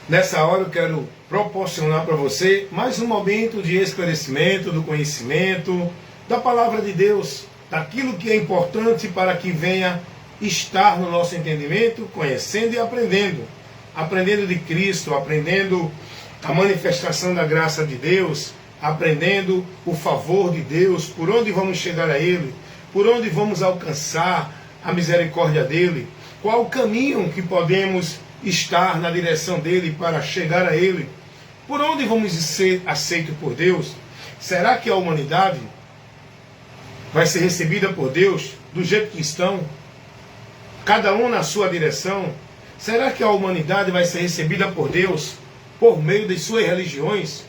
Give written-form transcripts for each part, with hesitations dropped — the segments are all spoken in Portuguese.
Nessa hora eu quero proporcionar para você mais um momento de esclarecimento, do conhecimento, da palavra de Deus, daquilo que é importante para que venha estar no nosso entendimento, conhecendo e aprendendo. Aprendendo de Cristo, aprendendo a manifestação da graça de Deus, aprendendo o favor de Deus, por onde vamos chegar a Ele, por onde vamos alcançar a misericórdia dEle, qual o caminho que podemos estar na direção dEle para chegar a Ele, por onde vamos ser aceitos por Deus. Será que a humanidade vai ser recebida por Deus do jeito que estão, cada um na sua direção? Será que a humanidade vai ser recebida por Deus por meio das suas religiões?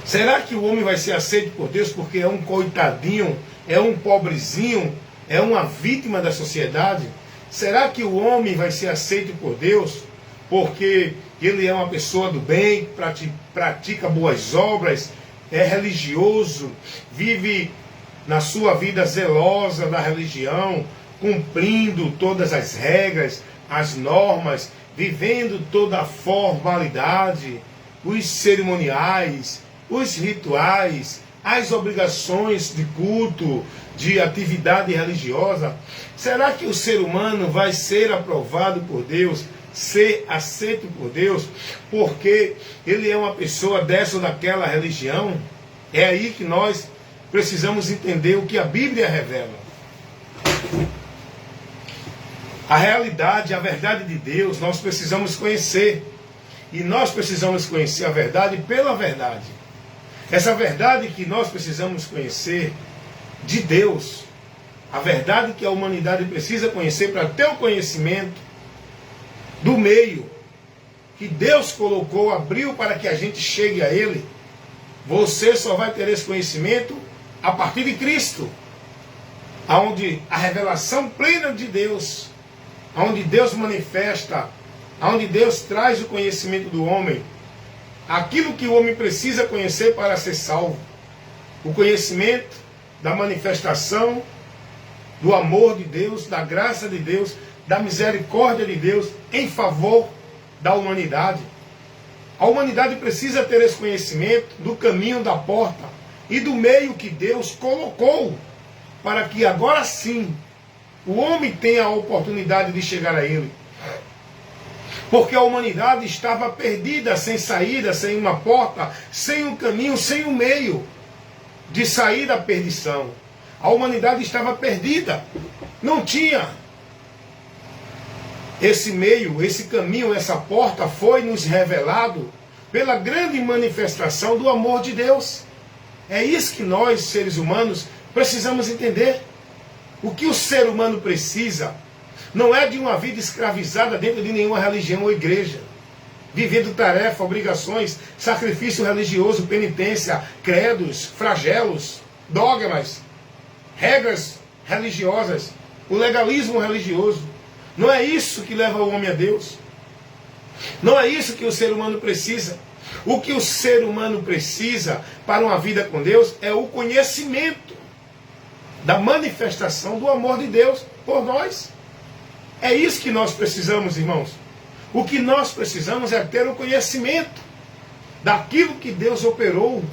Será que o homem vai ser aceito por Deus porque é um coitadinho, é um pobrezinho, é uma vítima da sociedade? Será que o homem vai ser aceito por Deus porque ele é uma pessoa do bem, pratica boas obras, é religioso, vive na sua vida zelosa da religião, cumprindo todas as regras, as normas, vivendo toda a formalidade, os cerimoniais, os rituais, as obrigações de culto, de atividade religiosa? Será que o ser humano vai ser aprovado por Deus, ser aceito por Deus, porque ele é uma pessoa dessa ou daquela religião? É aí que nós precisamos entender o que a Bíblia revela. A realidade, a verdade de Deus, nós precisamos conhecer. E nós precisamos conhecer a verdade pela verdade. Essa verdade que nós precisamos conhecer de Deus, a verdade que a humanidade precisa conhecer para ter o conhecimento do meio que Deus colocou, abriu para que a gente chegue a Ele. Você só vai ter esse conhecimento a partir de Cristo, onde a revelação plena de Deus, onde Deus manifesta, onde Deus traz o conhecimento do homem, aquilo que o homem precisa conhecer para ser salvo, o conhecimento da manifestação do amor de Deus, da graça de Deus, da misericórdia de Deus em favor da humanidade. A humanidade precisa ter esse conhecimento do caminho, da porta e do meio que Deus colocou para que agora sim o homem tenha a oportunidade de chegar a Ele. Porque a humanidade estava perdida, sem saída, sem uma porta, sem um caminho, sem um meio de sair da perdição. A humanidade estava perdida, não tinha esse meio, esse caminho, essa porta foi nos revelado pela grande manifestação do amor de Deus. É isso que nós, seres humanos, precisamos entender. O que o ser humano precisa não é de uma vida escravizada dentro de nenhuma religião ou igreja, vivendo tarefa, obrigações, sacrifício religioso, penitência, credos, flagelos, dogmas, regras religiosas, o legalismo religioso. Não é isso que leva o homem a Deus. Não é isso que o ser humano precisa. O que o ser humano precisa para uma vida com Deus é o conhecimento da manifestação do amor de Deus por nós. É isso que nós precisamos, irmãos. O que nós precisamos é ter o conhecimento daquilo que Deus operou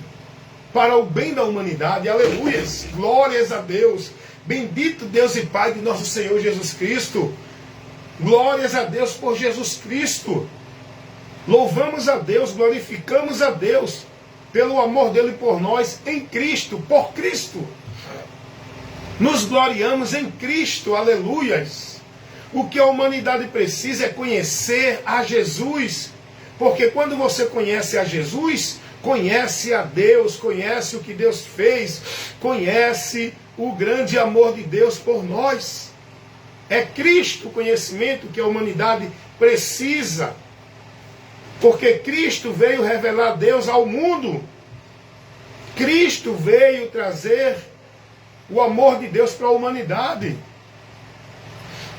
para o bem da humanidade. Aleluias, glórias a Deus. Bendito Deus e Pai de nosso Senhor Jesus Cristo. Glórias a Deus por Jesus Cristo. Louvamos a Deus, glorificamos a Deus pelo amor dele por nós em Cristo, por Cristo. Nos gloriamos em Cristo, aleluias. O que a humanidade precisa é conhecer a Jesus. Porque quando você conhece a Jesus, conhece a Deus, conhece o que Deus fez, conhece o grande amor de Deus por nós. É Cristo o conhecimento que a humanidade precisa. Porque Cristo veio revelar Deus ao mundo. Cristo veio trazer o amor de Deus para a humanidade.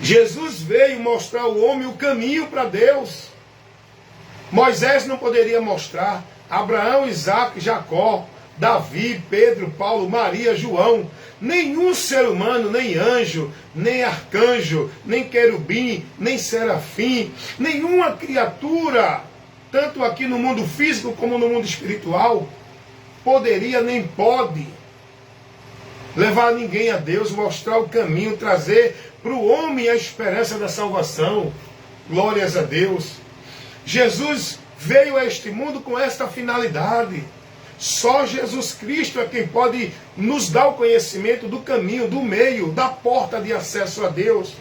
Jesus veio mostrar ao homem o caminho para Deus. Moisés não poderia mostrar. Abraão, Isaac, Jacó, Davi, Pedro, Paulo, Maria, João, Nenhum ser humano, nem anjo, nem arcanjo, nem querubim, nem serafim, nenhuma criatura, tanto aqui no mundo físico como no mundo espiritual, poderia nem pode levar ninguém a Deus, mostrar o caminho, trazer para o homem a esperança da salvação. Glórias a Deus. Jesus veio a este mundo com esta finalidade. Só Jesus Cristo é quem pode nos dar o conhecimento do caminho, do meio, da porta de acesso a Deus.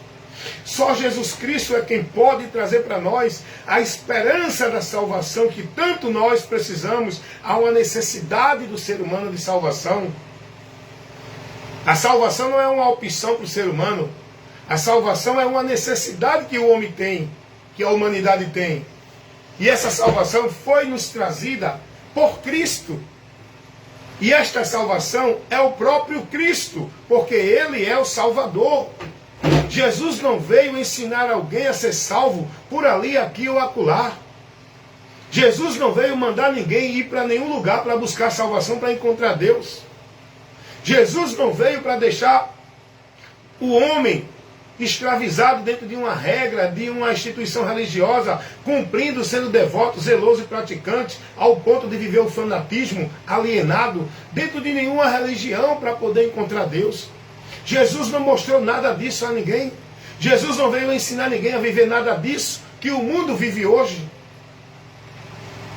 Só Jesus Cristo é quem pode trazer para nós a esperança da salvação que tanto nós precisamos. Há uma necessidade do ser humano de salvação. A salvação não é uma opção para o ser humano. A salvação é uma necessidade que o homem tem, que a humanidade tem. E essa salvação foi nos trazida por Cristo. E esta salvação é o próprio Cristo, porque Ele é o Salvador. Jesus não veio ensinar alguém a ser salvo por ali, aqui ou acolá. Jesus não veio mandar ninguém ir para nenhum lugar para buscar salvação, para encontrar Deus. Jesus não veio para deixar o homem escravizado dentro de uma regra, de uma instituição religiosa, cumprindo, sendo devoto, zeloso e praticante, ao ponto de viver o fanatismo alienado, dentro de nenhuma religião para poder encontrar Deus. Jesus não mostrou nada disso a ninguém. Jesus não veio ensinar ninguém a viver nada disso que o mundo vive hoje.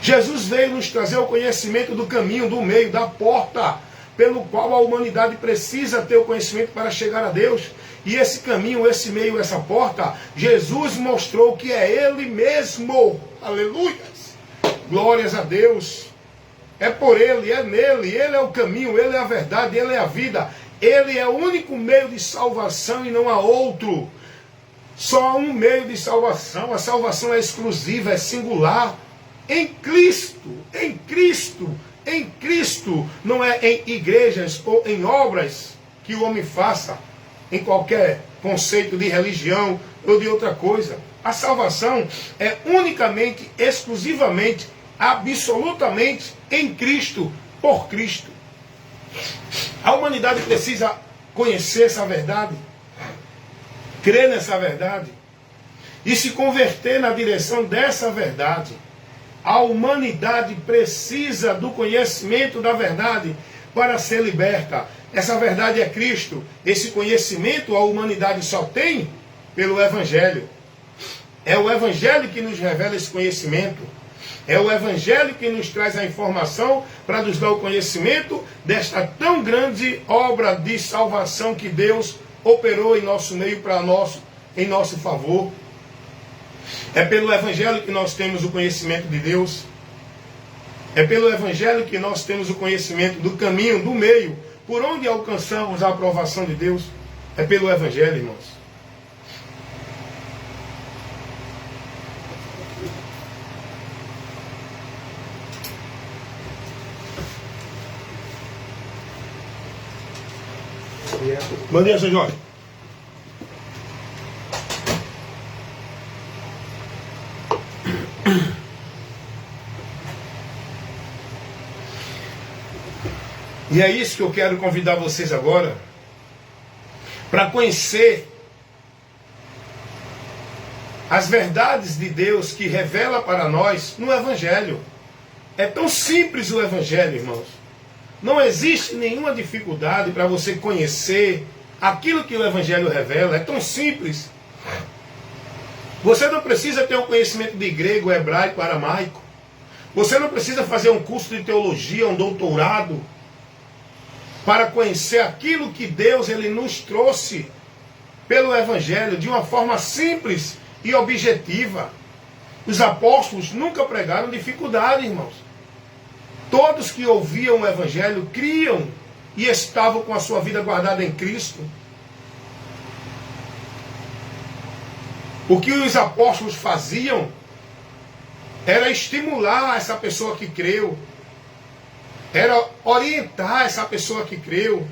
Jesus veio nos trazer o conhecimento do caminho, do meio, da porta, pelo qual a humanidade precisa ter o conhecimento para chegar a Deus. E esse caminho, esse meio, essa porta, Jesus mostrou que é Ele mesmo. Aleluia! Glórias a Deus. É por Ele, é nele. Ele é o caminho, Ele é a verdade, Ele é a vida. Ele é o único meio de salvação e não há outro. Só há um meio de salvação. A salvação é exclusiva, é singular. Em Cristo, em Cristo, em Cristo. Não é em igrejas ou em obras que o homem faça, em qualquer conceito de religião ou de outra coisa. A salvação é unicamente, exclusivamente, absolutamente em Cristo, por Cristo. A humanidade precisa conhecer essa verdade, crer nessa verdade e se converter na direção dessa verdade. A humanidade precisa do conhecimento da verdade para ser liberta. Essa verdade é Cristo. Esse conhecimento a humanidade só tem pelo Evangelho. É o Evangelho que nos revela esse conhecimento. É o Evangelho que nos traz a informação para nos dar o conhecimento desta tão grande obra de salvação que Deus operou em nosso meio em nosso favor. É pelo Evangelho que nós temos o conhecimento de Deus. É pelo Evangelho que nós temos o conhecimento do caminho, do meio, por onde alcançamos a aprovação de Deus. É pelo Evangelho, irmãos. Bom dia, Sr. Jorge. E é isso que eu quero convidar vocês agora, para conhecer as verdades de Deus que revela para nós no Evangelho. É tão simples o Evangelho, irmãos. Não existe nenhuma dificuldade para você conhecer aquilo que o Evangelho revela. É tão simples. Você não precisa ter um conhecimento de grego, hebraico, aramaico. Você não precisa fazer um curso de teologia, um doutorado, para conhecer aquilo que Deus ele nos trouxe pelo Evangelho de uma forma simples e objetiva. Os apóstolos nunca pregaram dificuldade, irmãos. Todos que ouviam o Evangelho criam e estavam com a sua vida guardada em Cristo. O que os apóstolos faziam era estimular essa pessoa que creu, era orientar essa pessoa que creu,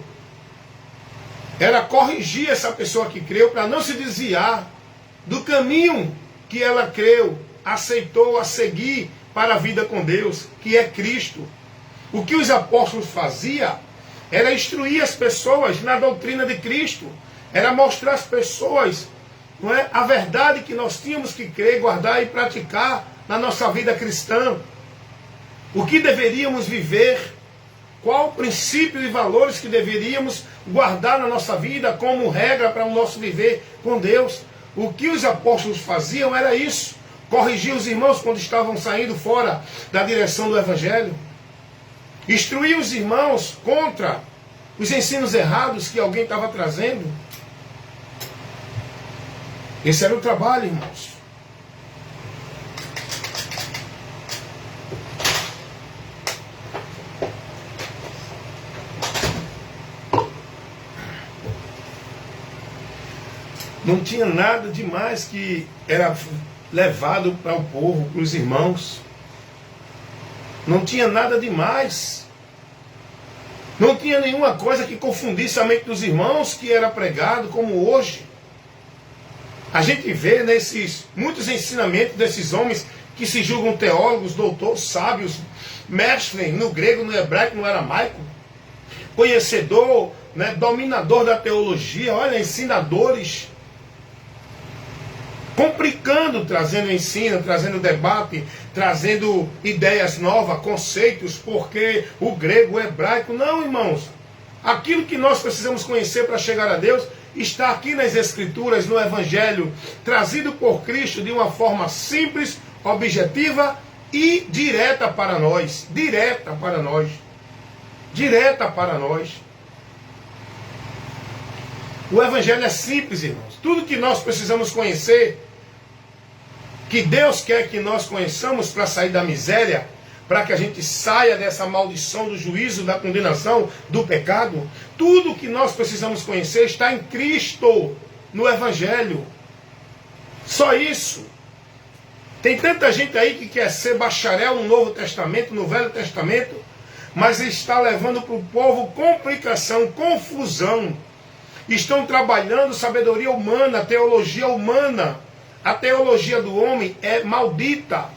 era corrigir essa pessoa que creu para não se desviar do caminho que ela creu, aceitou a seguir para a vida com Deus, que é Cristo. O que os apóstolos faziam era instruir as pessoas na doutrina de Cristo, era mostrar às pessoas, não é, a verdade que nós tínhamos que crer, guardar e praticar na nossa vida cristã. O que deveríamos viver, qual o princípio e valores que deveríamos guardar na nossa vida como regra para o nosso viver com Deus. O que os apóstolos faziam era isso, corrigir os irmãos quando estavam saindo fora da direção do Evangelho, instruir os irmãos contra os ensinos errados que alguém estava trazendo. Esse era o trabalho, irmãos. Não tinha nada demais que era levado para o povo, para os irmãos. Não tinha nada demais. Não tinha nenhuma coisa que confundisse a mente dos irmãos que era pregado como hoje. A gente vê nesses muitos ensinamentos desses homens que se julgam teólogos, doutores, sábios, mestres no grego, no hebraico, no aramaico, conhecedor, né, dominador da teologia, olha, ensinadores, complicando, trazendo ensino, trazendo debate, trazendo ideias novas, conceitos, porque o grego, o hebraico, não, irmãos. Aquilo que nós precisamos conhecer para chegar a Deus está aqui nas Escrituras, no Evangelho, trazido por Cristo de uma forma simples, objetiva e direta para nós. Direta para nós. Direta para nós. O Evangelho é simples, irmãos. Tudo que nós precisamos conhecer, que Deus quer que nós conheçamos para sair da miséria, para que a gente saia dessa maldição do juízo, da condenação, do pecado, tudo que nós precisamos conhecer está em Cristo, no Evangelho. Só isso. Tem tanta gente aí que quer ser bacharel no Novo Testamento, no Velho Testamento, mas está levando para o povo complicação, confusão. Estão trabalhando sabedoria humana, teologia humana. A teologia do homem é maldita.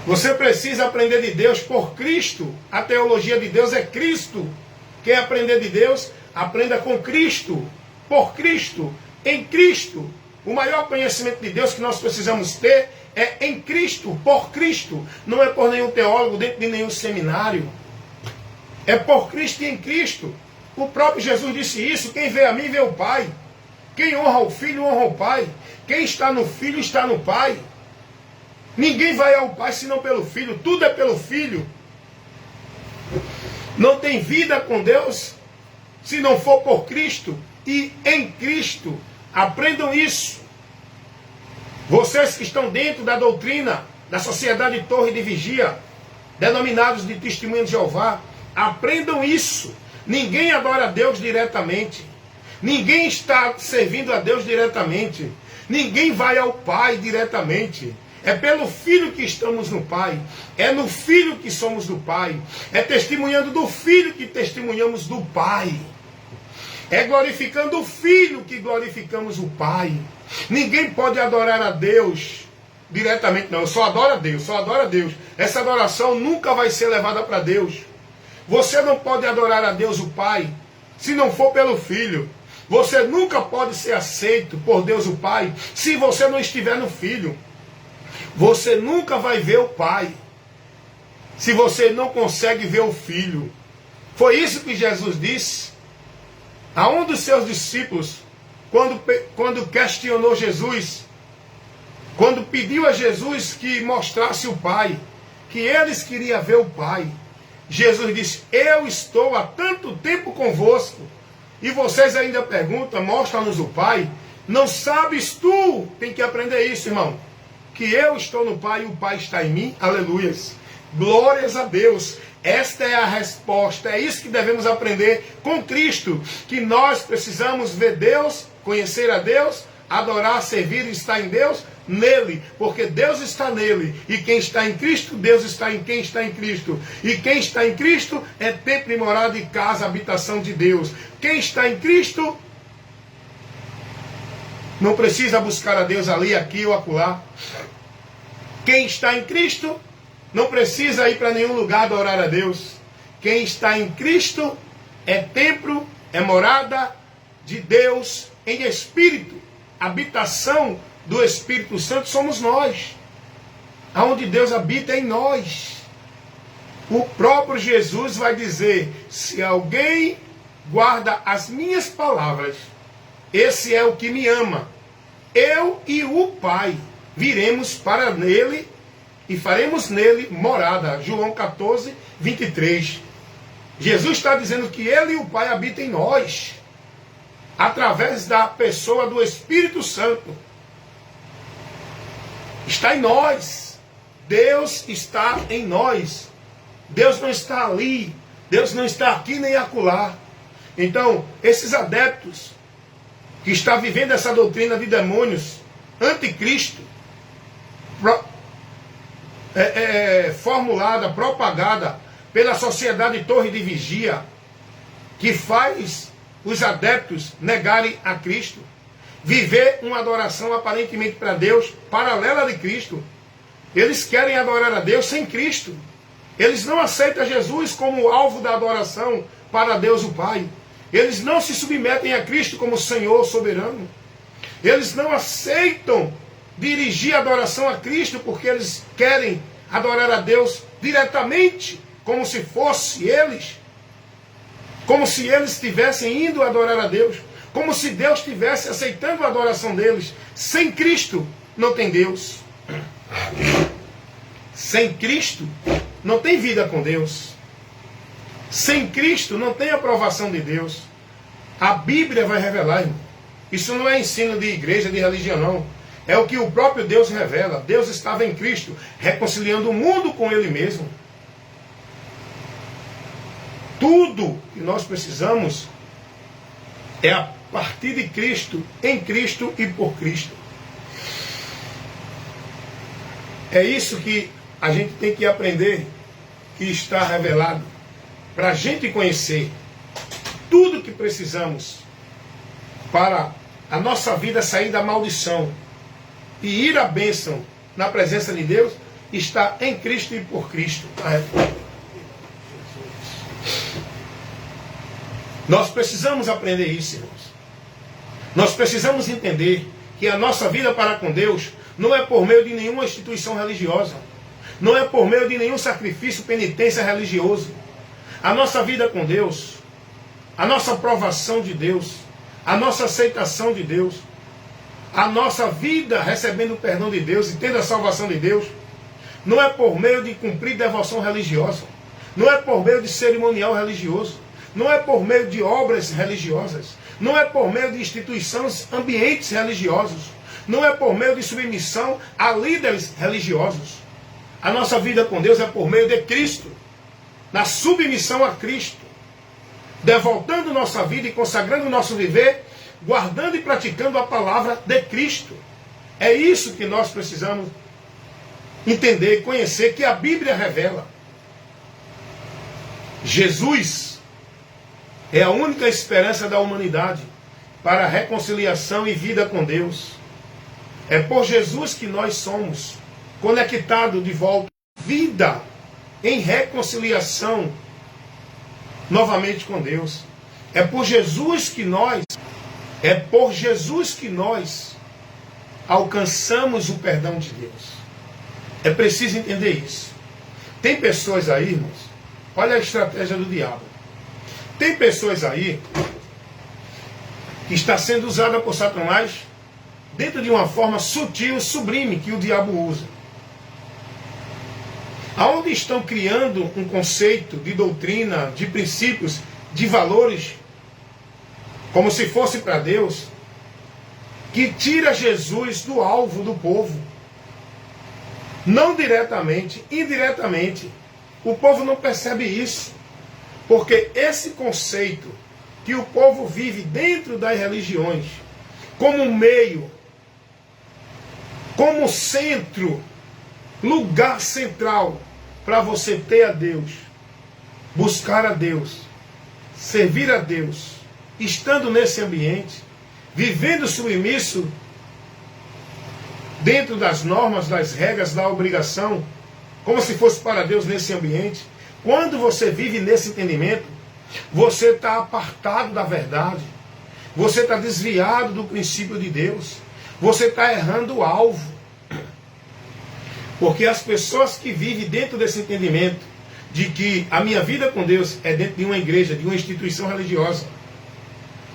Você precisa aprender de Deus por Cristo. A teologia de Deus é Cristo. Quer aprender de Deus? Aprenda com Cristo. Por Cristo. Em Cristo. O maior conhecimento de Deus que nós precisamos ter é em Cristo, por Cristo. Não é por nenhum teólogo dentro de nenhum seminário. É por Cristo e em Cristo. O próprio Jesus disse isso. Quem vê a mim, vê o Pai. Quem honra o Filho, honra o Pai. Quem está no Filho, está no Pai. Ninguém vai ao Pai senão pelo Filho. Tudo é pelo Filho. Não tem vida com Deus se não for por Cristo e em Cristo. Aprendam isso. Vocês que estão dentro da doutrina da Sociedade Torre de Vigia, denominados de Testemunha de Jeová, aprendam isso. Ninguém adora a Deus diretamente. Ninguém está servindo a Deus diretamente. Ninguém vai ao Pai diretamente. É pelo Filho que estamos no Pai. É no Filho que somos do Pai. É testemunhando do Filho que testemunhamos do Pai. É glorificando o Filho que glorificamos o Pai. Ninguém pode adorar a Deus diretamente, não. Eu só adoro a Deus, só adoro a Deus. Essa adoração nunca vai ser levada para Deus. Você não pode adorar a Deus o Pai se não for pelo Filho. Você nunca pode ser aceito por Deus o Pai se você não estiver no Filho. Você nunca vai ver o Pai se você não consegue ver o Filho. Foi isso que Jesus disse a um dos seus discípulos quando questionou Jesus, quando pediu a Jesus que mostrasse o Pai, que eles queriam ver o Pai. Jesus disse: eu estou há tanto tempo convosco e vocês ainda perguntam, mostra-nos o Pai. Não sabes tu, tem que aprender isso, irmão, que eu estou no Pai e o Pai está em mim. Aleluias, glórias a Deus. Esta é a resposta, é isso que devemos aprender com Cristo, que nós precisamos ver Deus, conhecer a Deus, adorar, servir e estar em Deus, nele, porque Deus está nele, e quem está em Cristo, Deus está em quem está em Cristo, e quem está em Cristo é templo e morada e casa, habitação de Deus. Quem está em Cristo não precisa buscar a Deus ali, aqui ou acolá. Quem está em Cristo não precisa ir para nenhum lugar adorar a Deus. Quem está em Cristo é templo, é morada de Deus em espírito. Habitação do Espírito Santo somos nós. Aonde Deus habita é em nós. O próprio Jesus vai dizer: se alguém guarda as minhas palavras, esse é o que me ama. Eu e o Pai viremos para nele e faremos nele morada. João 14, 23. Jesus está dizendo que ele e o Pai habitam em nós, através da pessoa do Espírito Santo. Está em nós. Deus está em nós. Deus não está ali. Deus não está aqui nem acolá. Então, esses adeptos que estão vivendo essa doutrina de demônios, anticristo, formulada, propagada pela sociedade Torre de Vigia, que faz os adeptos negarem a Cristo, viver uma adoração aparentemente para Deus, paralela de Cristo. Eles querem adorar a Deus sem Cristo. Eles não aceitam Jesus como alvo da adoração para Deus o Pai. Eles não se submetem a Cristo como Senhor soberano. Eles não aceitam dirigir a adoração a Cristo porque eles querem adorar a Deus diretamente, como se fosse eles. Como se eles estivessem indo adorar a Deus. Como se Deus estivesse aceitando a adoração deles. Sem Cristo não tem Deus. Sem Cristo não tem vida com Deus. Sem Cristo não tem aprovação de Deus. A Bíblia vai revelar, irmão. Isso não é ensino de igreja, de religião, não. É o que o próprio Deus revela. Deus estava em Cristo, reconciliando o mundo com Ele mesmo. Tudo que nós precisamos é a partir de Cristo, em Cristo e por Cristo. É isso que a gente tem que aprender, que está revelado, para a gente conhecer tudo que precisamos para a nossa vida sair da maldição e ir à bênção na presença de Deus, está em Cristo e por Cristo. Nós precisamos aprender isso, irmãos. Nós precisamos entender que a nossa vida para com Deus não é por meio de nenhuma instituição religiosa. Não é por meio de nenhum sacrifício, penitência religioso. A nossa vida com Deus, a nossa aprovação de Deus, a nossa aceitação de Deus, a nossa vida recebendo o perdão de Deus e tendo a salvação de Deus, não é por meio de cumprir devoção religiosa. Não é por meio de cerimonial religioso. Não é por meio de obras religiosas. Não é por meio de instituições, ambientes religiosos. Não é por meio de submissão a líderes religiosos. A nossa vida com Deus é por meio de Cristo. Na submissão a Cristo. Devoltando nossa vida e consagrando nosso viver, guardando e praticando a palavra de Cristo. É isso que nós precisamos entender, conhecer, que a Bíblia revela. Jesus é a única esperança da humanidade para a reconciliação e vida com Deus. É por Jesus que nós somos conectados de volta. Vida em reconciliação novamente com Deus. É por Jesus que nós alcançamos o perdão de Deus. É preciso entender isso. Tem pessoas aí, irmãos, olha a estratégia do diabo. Tem pessoas aí que está sendo usada por Satanás dentro de uma forma sutil, sublime, que o diabo usa. Aonde estão criando um conceito de doutrina, de princípios, de valores, como se fosse para Deus, que tira Jesus do alvo do povo. Não diretamente, indiretamente. O povo não percebe isso. Porque esse conceito que o povo vive dentro das religiões, como meio, como centro, lugar central para você ter a Deus, buscar a Deus, servir a Deus, estando nesse ambiente, vivendo submisso dentro das normas, das regras, da obrigação, como se fosse para Deus nesse ambiente, Quando você vive nesse entendimento, você está apartado da verdade. Você está desviado do princípio de Deus. Você está errando o alvo. Porque as pessoas que vivem dentro desse entendimento de que a minha vida com Deus é dentro de uma igreja, de uma instituição religiosa.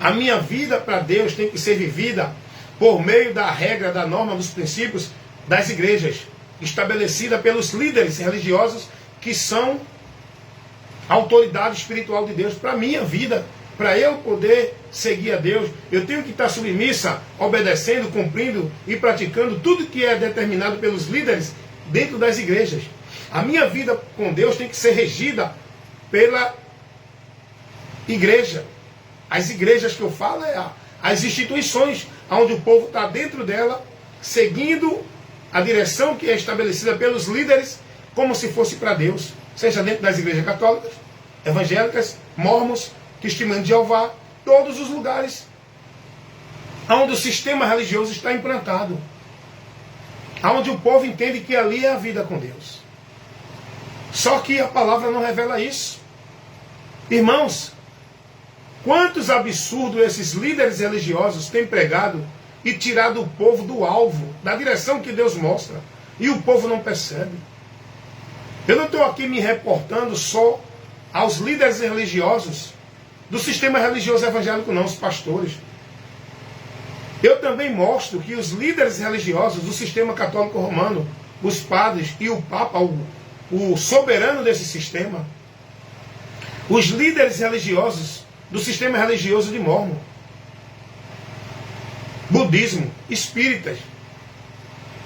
A minha vida para Deus tem que ser vivida por meio da regra, da norma, dos princípios das igrejas, estabelecida pelos líderes religiosos que são a autoridade espiritual de Deus para a minha vida. Para eu poder seguir a Deus, eu tenho que estar submissa, obedecendo, cumprindo e praticando tudo que é determinado pelos líderes dentro das igrejas. A minha vida com Deus tem que ser regida pela igreja. As igrejas que eu falo é as instituições onde o povo está dentro dela, seguindo a direção que é estabelecida pelos líderes, como se fosse para Deus. Seja dentro das igrejas católicas, evangélicas, mormons, testemunhos de Jeová, todos os lugares onde o sistema religioso está implantado. Onde o povo entende que ali é a vida com Deus. Só que a palavra não revela isso. Irmãos, quantos absurdos esses líderes religiosos têm pregado e tirado o povo do alvo, da direção que Deus mostra, e o povo não percebe. Eu não estou aqui me reportando só aos líderes religiosos do sistema religioso evangélico, não, os pastores. Eu também mostro que os líderes religiosos do sistema católico romano, os padres e o Papa, o soberano desse sistema, os líderes religiosos do sistema religioso de Mórmon, budismo, espíritas,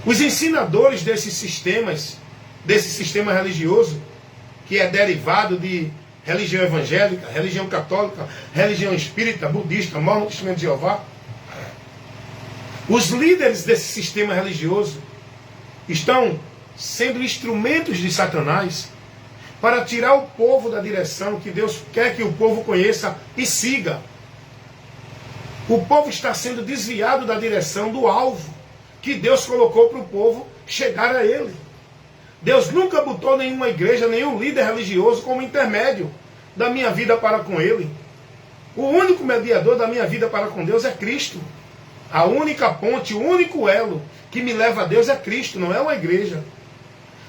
os ensinadores desses sistemas, desse sistema religioso, que é derivado de religião evangélica, religião católica, religião espírita, budista, Mórmon, testemunho de Jeová. Os líderes desse sistema religioso estão sendo instrumentos de Satanás para tirar o povo da direção que Deus quer que o povo conheça e siga. O povo está sendo desviado da direção do alvo que Deus colocou para o povo chegar a ele. Deus nunca botou nenhuma igreja, nenhum líder religioso como intermédio da minha vida para com ele. O único mediador da minha vida para com Deus é Cristo. A única ponte, o único elo que me leva a Deus é Cristo, não é uma igreja.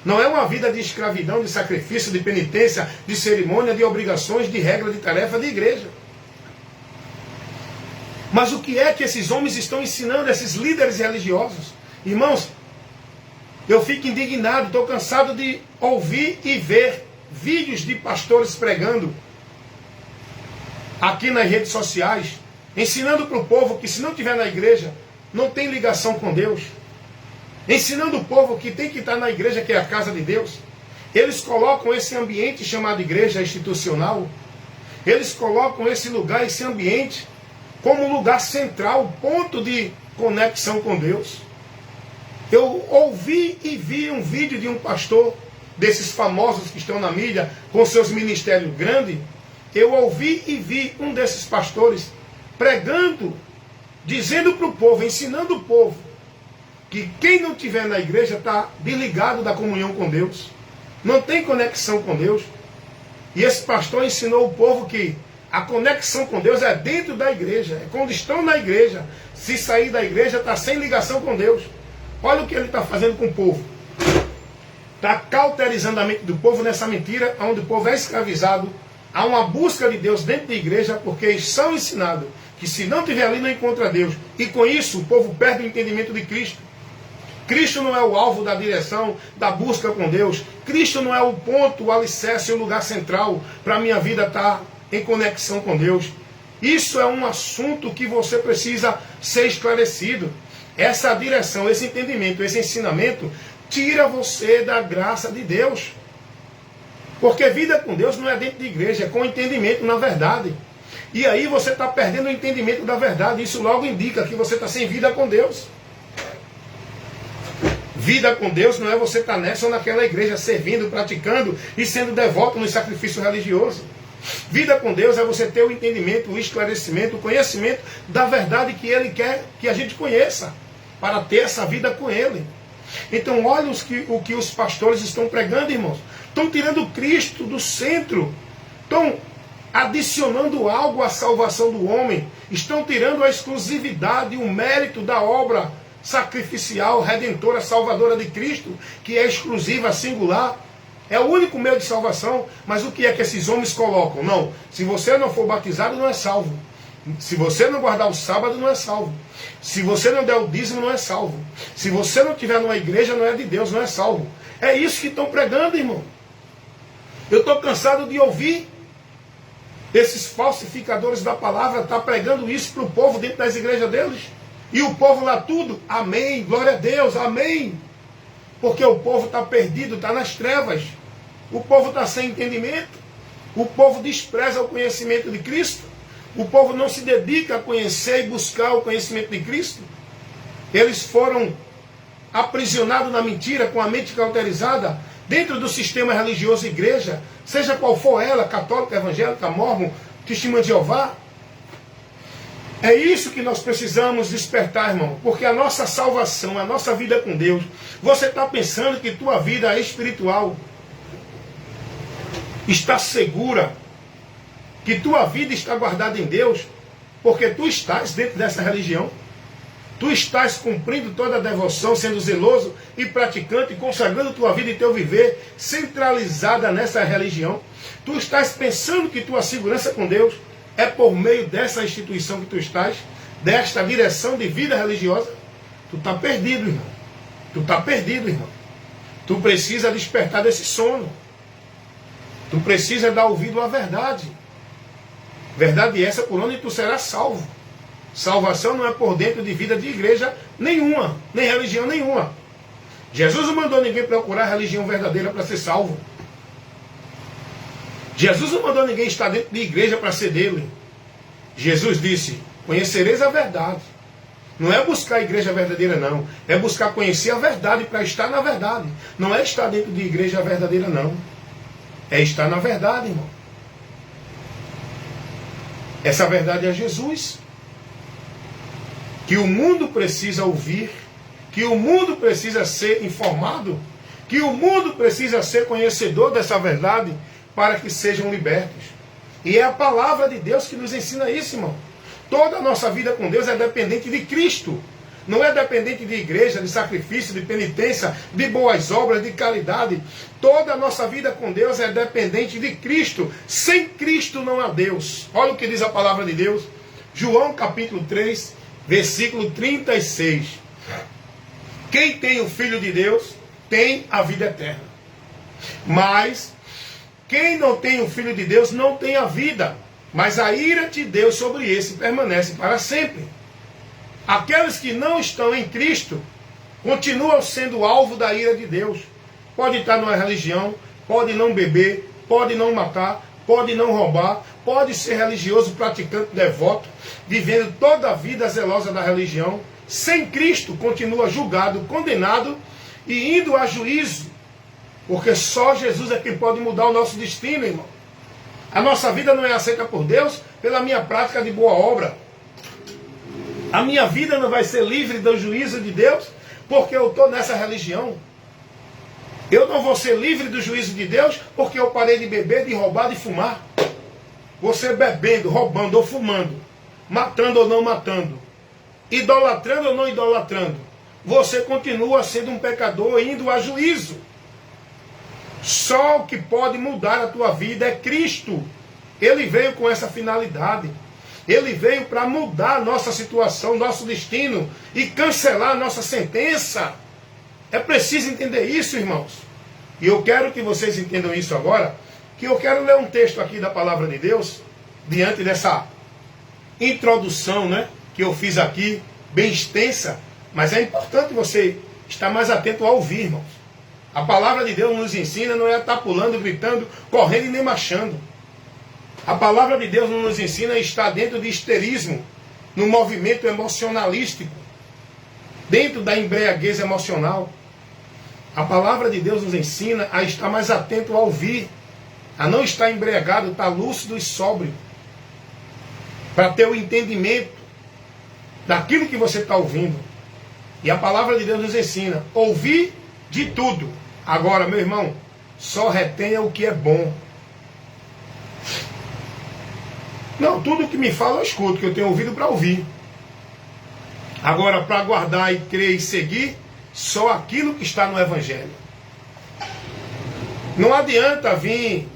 Não é uma vida de escravidão, de sacrifício, de penitência, de cerimônia, de obrigações, de regra, de tarefa, de igreja. Mas o que é que esses homens estão ensinando, esses líderes religiosos? Irmãos, eu fico indignado, estou cansado de ouvir e ver vídeos de pastores pregando aqui nas redes sociais, ensinando para o povo que se não estiver na igreja, não tem ligação com Deus. Ensinando o povo que tem que estar na igreja, que é a casa de Deus. Eles colocam esse ambiente chamado igreja institucional, eles colocam esse lugar, esse ambiente, como um lugar central, ponto de conexão com Deus. Eu ouvi e vi um vídeo de um pastor, desses famosos que estão na mídia, com seus ministérios grandes. Eu ouvi e vi um desses pastores pregando, dizendo para o povo, ensinando o povo, que quem não estiver na igreja está desligado da comunhão com Deus, não tem conexão com Deus. E esse pastor ensinou o povo que a conexão com Deus é dentro da igreja, é quando estão na igreja. Se sair da igreja, está sem ligação com Deus. Olha o que ele está fazendo com o povo. Está cauterizando a mente do povo nessa mentira, onde o povo é escravizado. Há uma busca de Deus dentro da igreja, porque eles são ensinados que se não estiver ali, não encontra Deus. E com isso, o povo perde o entendimento de Cristo. Cristo não é o alvo da direção, da busca com Deus. Cristo não é o ponto, o alicerce, o lugar central para a minha vida estar em conexão com Deus. Isso é um assunto que você precisa ser esclarecido. Essa direção, esse entendimento, esse ensinamento, tira você da graça de Deus. Porque vida com Deus não é dentro de igreja, é com entendimento na verdade. E aí você está perdendo o entendimento da verdade. Isso logo indica que você está sem vida com Deus. Vida com Deus não é você estar nessa ou naquela igreja, servindo, praticando e sendo devoto no sacrifício religioso. Vida com Deus é você ter o entendimento, o esclarecimento, o conhecimento da verdade que Ele quer que a gente conheça, para ter essa vida com Ele. Então olha o que os pastores estão pregando, irmãos. Estão tirando Cristo do centro. Estão adicionando algo à salvação do homem. Estão tirando a exclusividade e o mérito da obra sacrificial, redentora, salvadora de Cristo, que é exclusiva, singular. É o único meio de salvação. Mas o que é que esses homens colocam? Não, se você não for batizado, não é salvo. Se você não guardar o sábado, não é salvo. Se você não der o dízimo, não é salvo. Se você não estiver numa igreja, não é de Deus, não é salvo. É isso que estão pregando, irmão. Eu estou cansado de ouvir esses falsificadores da palavra estar pregando isso para o povo dentro das igrejas deles. E o povo lá tudo, amém, glória a Deus, amém. Porque o povo está perdido, está nas trevas. O povo está sem entendimento. O povo despreza o conhecimento de Cristo. O povo não se dedica a conhecer e buscar o conhecimento de Cristo. Eles foram aprisionados na mentira, com a mente cauterizada, dentro do sistema religioso igreja, seja qual for ela, católica, evangélica, mórmon, testemunha de Jeová. É isso que nós precisamos despertar, irmão, porque a nossa salvação, a nossa vida com Deus, você está pensando que tua vida espiritual está segura, que tua vida está guardada em Deus, porque tu estás dentro dessa religião, tu estás cumprindo toda a devoção, sendo zeloso e praticante, consagrando tua vida e teu viver, centralizada nessa religião. Tu estás pensando que tua segurança com Deus é por meio dessa instituição que tu estás, desta direção de vida religiosa. Tu está perdido, irmão. Tu está perdido, irmão. Tu precisa despertar desse sono. Tu precisa dar ouvido à verdade. Verdade essa por onde tu serás salvo. Salvação não é por dentro de vida de igreja nenhuma, nem religião nenhuma. Jesus não mandou ninguém procurar a religião verdadeira para ser salvo. Jesus não mandou ninguém estar dentro de igreja para ser dele. Jesus disse, conhecereis a verdade. Não é buscar a igreja verdadeira, não. É buscar conhecer a verdade para estar na verdade. Não é estar dentro de igreja verdadeira, não. É estar na verdade, irmão. Essa verdade é Jesus. Que o mundo precisa ouvir. Que o mundo precisa ser informado. Que o mundo precisa ser conhecedor dessa verdade para que sejam libertos. E é a palavra de Deus que nos ensina isso, irmão. Toda a nossa vida com Deus é dependente de Cristo. Não é dependente de igreja, de sacrifício, de penitência, de boas obras, de caridade. Toda a nossa vida com Deus é dependente de Cristo. Sem Cristo não há Deus. Olha o que diz a palavra de Deus. João capítulo 3, versículo 36. Quem tem o Filho de Deus tem a vida eterna. Mas quem não tem o Filho de Deus não tem a vida. Mas a ira de Deus sobre esse permanece para sempre. Aqueles que não estão em Cristo continuam sendo alvo da ira de Deus. Pode estar numa religião, pode não beber, pode não matar, pode não roubar, pode ser religioso, praticante, devoto, vivendo toda a vida zelosa da religião. Sem Cristo continua julgado, condenado e indo a juízo. Porque só Jesus é quem pode mudar o nosso destino, irmão. A nossa vida não é aceita por Deus pela minha prática de boa obra. A minha vida não vai ser livre do juízo de Deus porque eu estou nessa religião. Eu não vou ser livre do juízo de Deus porque eu parei de beber, de roubar, de fumar. Você bebendo, roubando ou fumando, matando ou não matando, idolatrando ou não idolatrando, você continua sendo um pecador indo a juízo. Só o que pode mudar a tua vida é Cristo. Ele veio com essa finalidade. Ele veio para mudar a nossa situação, nosso destino e cancelar a nossa sentença. É preciso entender isso, irmãos. E eu quero que vocês entendam isso agora, que eu quero ler um texto aqui da palavra de Deus, diante dessa introdução, né, que eu fiz aqui, bem extensa, mas é importante você estar mais atento a ouvir, irmãos. A palavra de Deus nos ensina, não é estar pulando, gritando, correndo e nem marchando. A palavra de Deus não nos ensina a estar dentro de histerismo, no movimento emocionalístico, dentro da embriaguez emocional. A palavra de Deus nos ensina a estar mais atento a ouvir, a não estar embriagado, estar lúcido e sóbrio, para ter o entendimento daquilo que você está ouvindo. E a palavra de Deus nos ensina, ouvir de tudo. Agora, meu irmão, só retenha o que é bom. Não, tudo que me fala eu escuto, que eu tenho ouvido para ouvir. Agora, para guardar e crer e seguir, só aquilo que está no Evangelho. Não adianta vir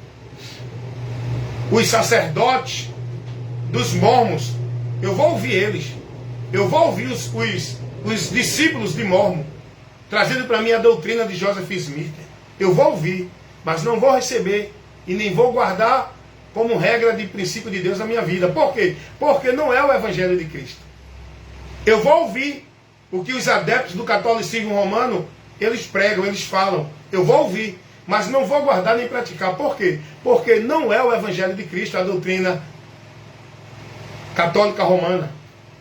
os sacerdotes dos mormons. Eu vou ouvir eles. Eu vou ouvir os discípulos de Mormon, trazendo para mim a doutrina de Joseph Smith. Eu vou ouvir, mas não vou receber e nem vou guardar como regra de princípio de Deus na minha vida. Por quê? Porque não é o Evangelho de Cristo. Eu vou ouvir o que os adeptos do catolicismo romano, eles pregam, eles falam. Eu vou ouvir, mas não vou guardar nem praticar. Por quê? Porque não é o Evangelho de Cristo, a doutrina católica romana.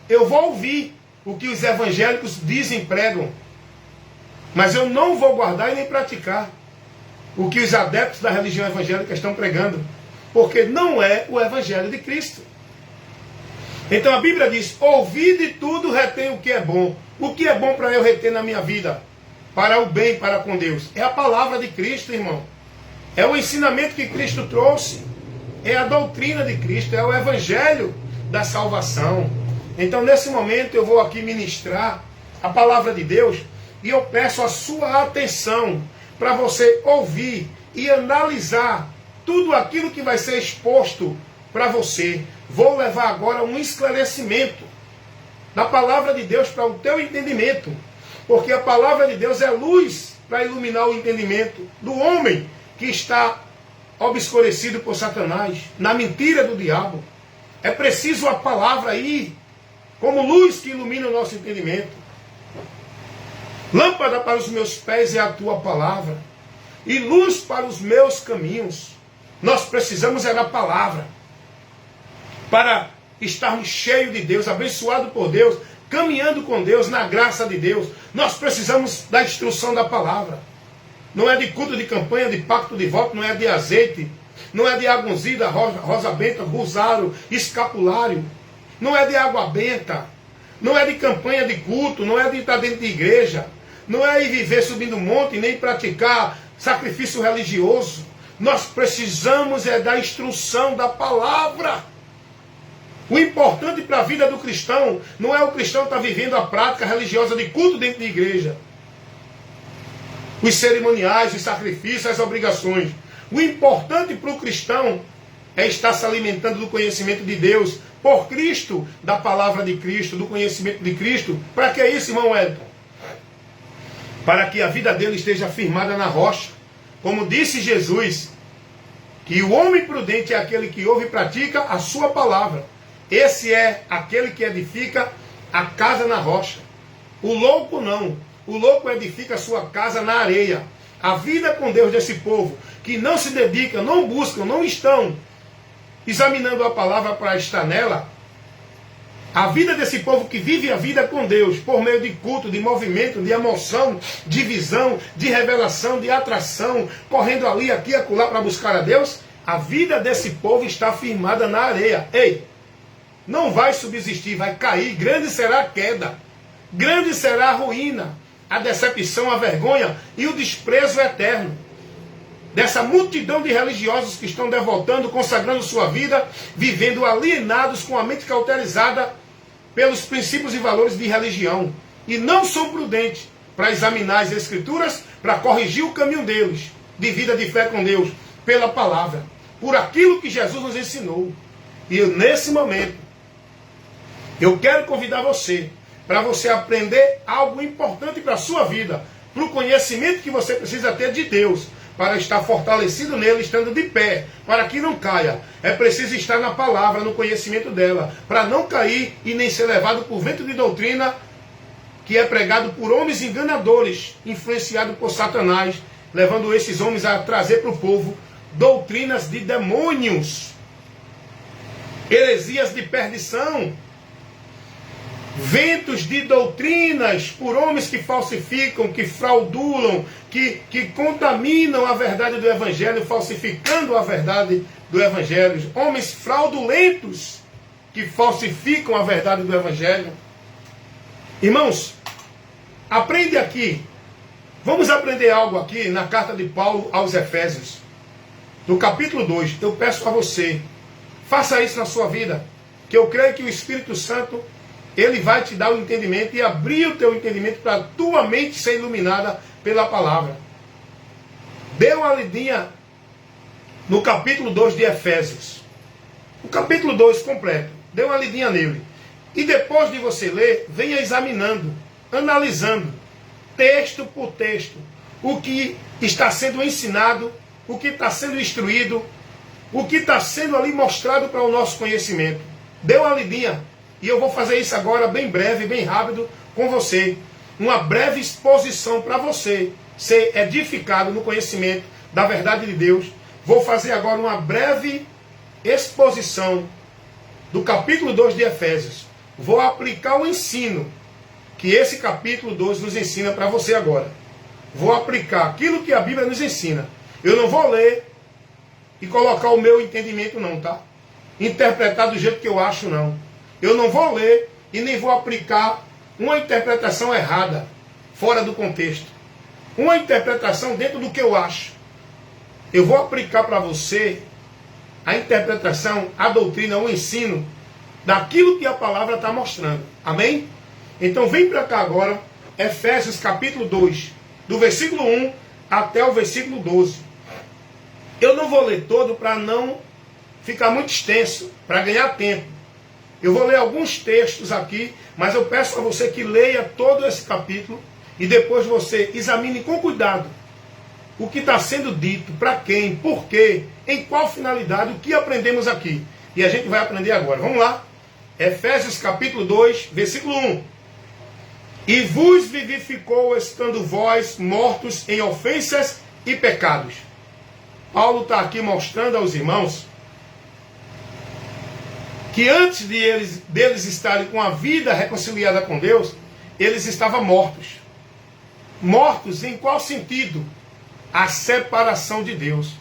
Eu vou ouvir o que os evangélicos dizem e pregam, mas eu não vou guardar e nem praticar o que os adeptos da religião evangélica estão pregando, porque não é o Evangelho de Cristo. Então a Bíblia diz, ouvir de tudo, retém o que é bom. O que é bom para eu reter na minha vida? Para o bem, para com Deus. É a palavra de Cristo, irmão. É o ensinamento que Cristo trouxe. É a doutrina de Cristo, é o Evangelho da salvação. Então nesse momento eu vou aqui ministrar a palavra de Deus e eu peço a sua atenção para você ouvir e analisar tudo aquilo que vai ser exposto para você. Vou levar agora um esclarecimento da palavra de Deus para o teu entendimento, porque a palavra de Deus é luz para iluminar o entendimento do homem que está obscurecido por Satanás, na mentira do diabo. É preciso a palavra aí, como luz que ilumina o nosso entendimento. Lâmpada para os meus pés é a tua palavra, e luz para os meus caminhos. Nós precisamos da palavra, para estarmos cheios de Deus, abençoados por Deus, caminhando com Deus, na graça de Deus. Nós precisamos da instrução da palavra. Não é de culto de campanha, de pacto de voto, não é de azeite, não é de agonzida, rosa benta, rosário, escapulário, não é de água benta, não é de campanha de culto, não é de estar dentro de igreja, não é de viver subindo monte, nem praticar sacrifício religioso. Nós precisamos da instrução da palavra. O importante para a vida do cristão não é o cristão estar vivendo a prática religiosa de culto dentro de igreja, os cerimoniais, os sacrifícios, as obrigações. O importante para o cristão é estar se alimentando do conhecimento de Deus, por Cristo, da palavra de Cristo, do conhecimento de Cristo. Para que isso, irmão Elton? Para que a vida dele esteja firmada na rocha. Como disse Jesus, que o homem prudente é aquele que ouve e pratica a sua palavra. Esse é aquele que edifica a casa na rocha. O louco não. O louco edifica a sua casa na areia. A vida com Deus desse povo, que não se dedica, não buscam, não estão examinando a palavra para estar nela. A vida desse povo que vive a vida com Deus, por meio de culto, de movimento, de emoção, de visão, de revelação, de atração, correndo ali, aqui e acolá para buscar a Deus, a vida desse povo está firmada na areia. Ei, não vai subsistir, vai cair, grande será a queda, grande será a ruína, a decepção, a vergonha e o desprezo eterno dessa multidão de religiosos que estão devotando, consagrando sua vida, vivendo alienados com a mente cauterizada pelos princípios e valores de religião, e não são prudentes para examinar as Escrituras, para corrigir o caminho deles, de vida de fé com Deus, pela palavra, por aquilo que Jesus nos ensinou. E nesse momento, eu quero convidar você, para você aprender algo importante para a sua vida, para o conhecimento que você precisa ter de Deus, para estar fortalecido nele, estando de pé, para que não caia. É preciso estar na palavra, no conhecimento dela, para não cair e nem ser levado por vento de doutrina que é pregado por homens enganadores, influenciado por Satanás, levando esses homens a trazer para o povo doutrinas de demônios, heresias de perdição, ventos de doutrinas por homens que falsificam, que fraudulam, que contaminam a verdade do Evangelho, falsificando a verdade do Evangelho. Homens fraudulentos que falsificam a verdade do Evangelho. Irmãos, Aprende aqui. Vamos aprender algo aqui na carta de Paulo aos Efésios. No capítulo 2, eu peço a você, faça isso na sua vida, que eu creio que o Espírito Santo, ele vai te dar o entendimento e abrir o teu entendimento para a tua mente ser iluminada pela palavra. Dê uma lidinha no capítulo 2 de Efésios. O capítulo 2 completo. Dê uma lidinha nele. E depois de você ler, venha examinando, analisando, texto por texto, o que está sendo ensinado, o que está sendo instruído, o que está sendo ali mostrado para o nosso conhecimento. Dê uma lidinha. E eu vou fazer isso agora bem breve, bem rápido com você. Uma breve exposição para você ser edificado no conhecimento da verdade de Deus. Vou fazer agora uma breve exposição do capítulo 2 de Efésios. Vou aplicar o ensino que esse capítulo 2 nos ensina para você agora. Vou aplicar aquilo que a Bíblia nos ensina. Eu não vou ler e colocar o meu entendimento não, tá? Interpretar do jeito que eu acho, não. Eu não vou ler e nem vou aplicar uma interpretação errada, fora do contexto. Uma interpretação dentro do que eu acho. Eu vou aplicar para você a interpretação, a doutrina, o ensino daquilo que a palavra está mostrando. Amém? Então vem para cá agora, Efésios capítulo 2, do versículo 1 até o versículo 12. Eu não vou ler todo para não ficar muito extenso, para ganhar tempo. Eu vou ler alguns textos aqui, mas eu peço a você que leia todo esse capítulo e depois você examine com cuidado o que está sendo dito, para quem, por quê, em qual finalidade, o que aprendemos aqui. E a gente vai aprender agora. Vamos lá? Efésios capítulo 2, versículo 1. E vos vivificou estando vós mortos em ofensas e pecados. Paulo está aqui mostrando aos irmãos que antes deles estarem com a vida reconciliada com Deus, eles estavam mortos. Mortos em qual sentido? A separação de Deus.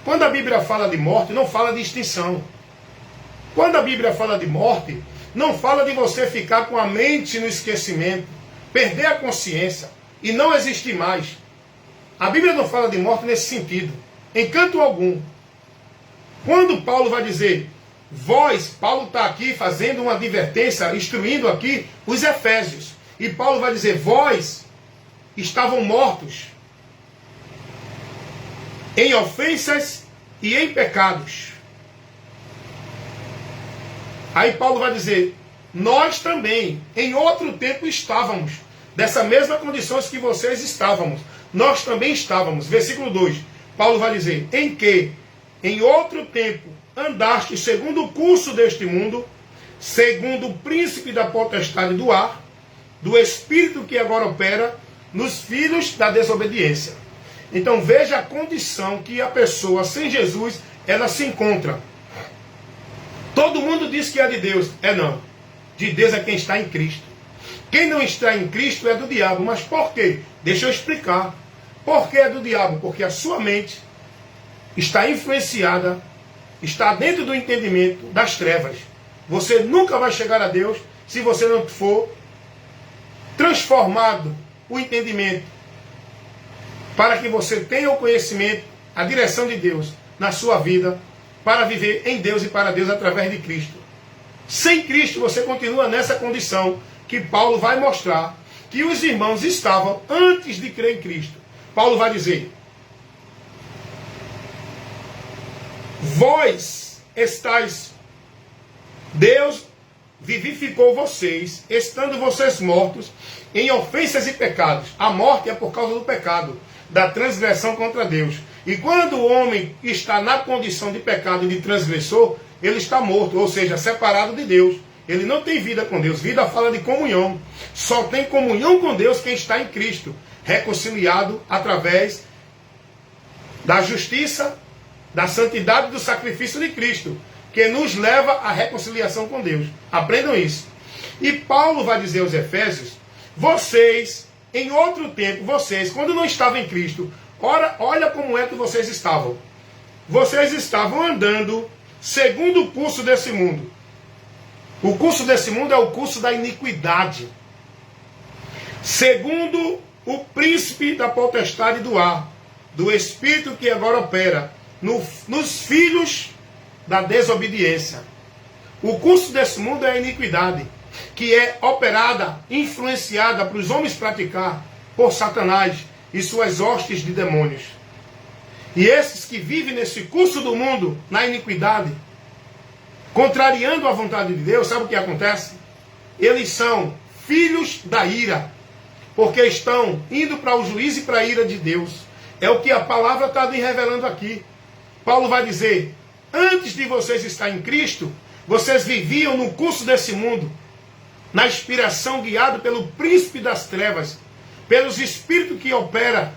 Quando a Bíblia fala de morte, não fala de extinção. Quando a Bíblia fala de morte, não fala de você ficar com a mente no esquecimento, perder a consciência e não existir mais. A Bíblia não fala de morte nesse sentido, em canto algum. Quando Paulo vai dizer vós, Paulo está aqui fazendo uma advertência, instruindo aqui os Efésios. E Paulo vai dizer, vós estavam mortos em ofensas e em pecados. Aí Paulo vai dizer, nós também, em outro tempo estávamos, dessa mesma condições que vocês estávamos. Nós também estávamos. Versículo 2, Paulo vai dizer, em que, em outro tempo, andaste segundo o curso deste mundo, segundo o príncipe da potestade do ar, do espírito que agora opera nos filhos da desobediência. Então veja a condição que a pessoa sem Jesus, ela se encontra. Todo mundo diz que é de Deus. É não. De Deus é quem está em Cristo. Quem não está em Cristo é do diabo. Mas por quê? Deixa eu explicar. Por que é do diabo? Porque a sua mente está influenciada, está dentro do entendimento das trevas. Você nunca vai chegar a Deus se você não for transformado o entendimento para que você tenha o conhecimento, a direção de Deus na sua vida, para viver em Deus e para Deus através de Cristo. Sem Cristo você continua nessa condição que Paulo vai mostrar que os irmãos estavam antes de crer em Cristo. Paulo vai dizer, vós estáis, Deus vivificou vocês, estando vocês mortos em ofensas e pecados. A morte é por causa do pecado, da transgressão contra Deus. E quando o homem está na condição de pecado e de transgressor, ele está morto, ou seja, separado de Deus. Ele não tem vida com Deus. Vida fala de comunhão. Só tem comunhão com Deus quem está em Cristo, reconciliado através da justiça, da santidade do sacrifício de Cristo, que nos leva à reconciliação com Deus. Aprendam isso. E Paulo vai dizer aos Efésios, vocês, em outro tempo, vocês, quando não estavam em Cristo, olha como é que vocês estavam. Vocês estavam andando segundo o curso desse mundo. O curso desse mundo é o curso da iniquidade. segundo o príncipe da potestade do ar, do espírito que agora opera nos filhos da desobediência. O curso desse mundo é a iniquidade, que é operada, influenciada para os homens praticar por Satanás e suas hostes de demônios. E esses que vivem nesse curso do mundo, na iniquidade, contrariando a vontade de Deus, sabe o que acontece? Eles são filhos da ira, porque estão indo para o juízo e para a ira de Deus. É o que a palavra está revelando aqui. Paulo vai dizer, antes de vocês estarem em Cristo, vocês viviam no curso desse mundo, na inspiração guiado pelo príncipe das trevas, pelos espíritos que opera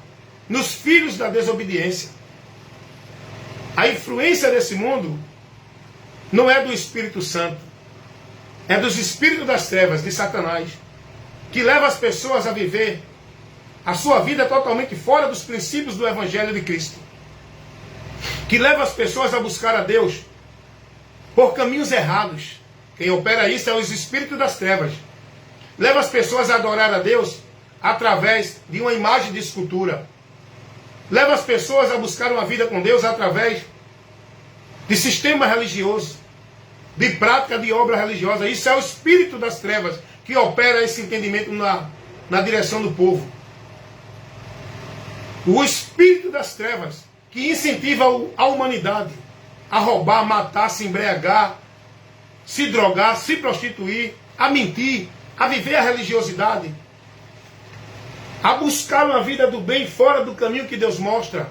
nos filhos da desobediência. A influência desse mundo não é do Espírito Santo, é dos espíritos das trevas, de Satanás, que leva as pessoas a viver a sua vida totalmente fora dos princípios do Evangelho de Cristo, que leva as pessoas a buscar a Deus por caminhos errados. Quem opera isso é os espíritos das trevas. Leva as pessoas a adorar a Deus através de uma imagem de escultura. Leva as pessoas a buscar uma vida com Deus através de sistema religioso, de prática de obra religiosa. Isso é o espírito das trevas que opera esse entendimento na direção do povo. O espírito das trevas que incentiva a humanidade a roubar, matar, se embriagar, se drogar, se prostituir, a mentir, a viver a religiosidade, a buscar uma vida do bem fora do caminho que Deus mostra.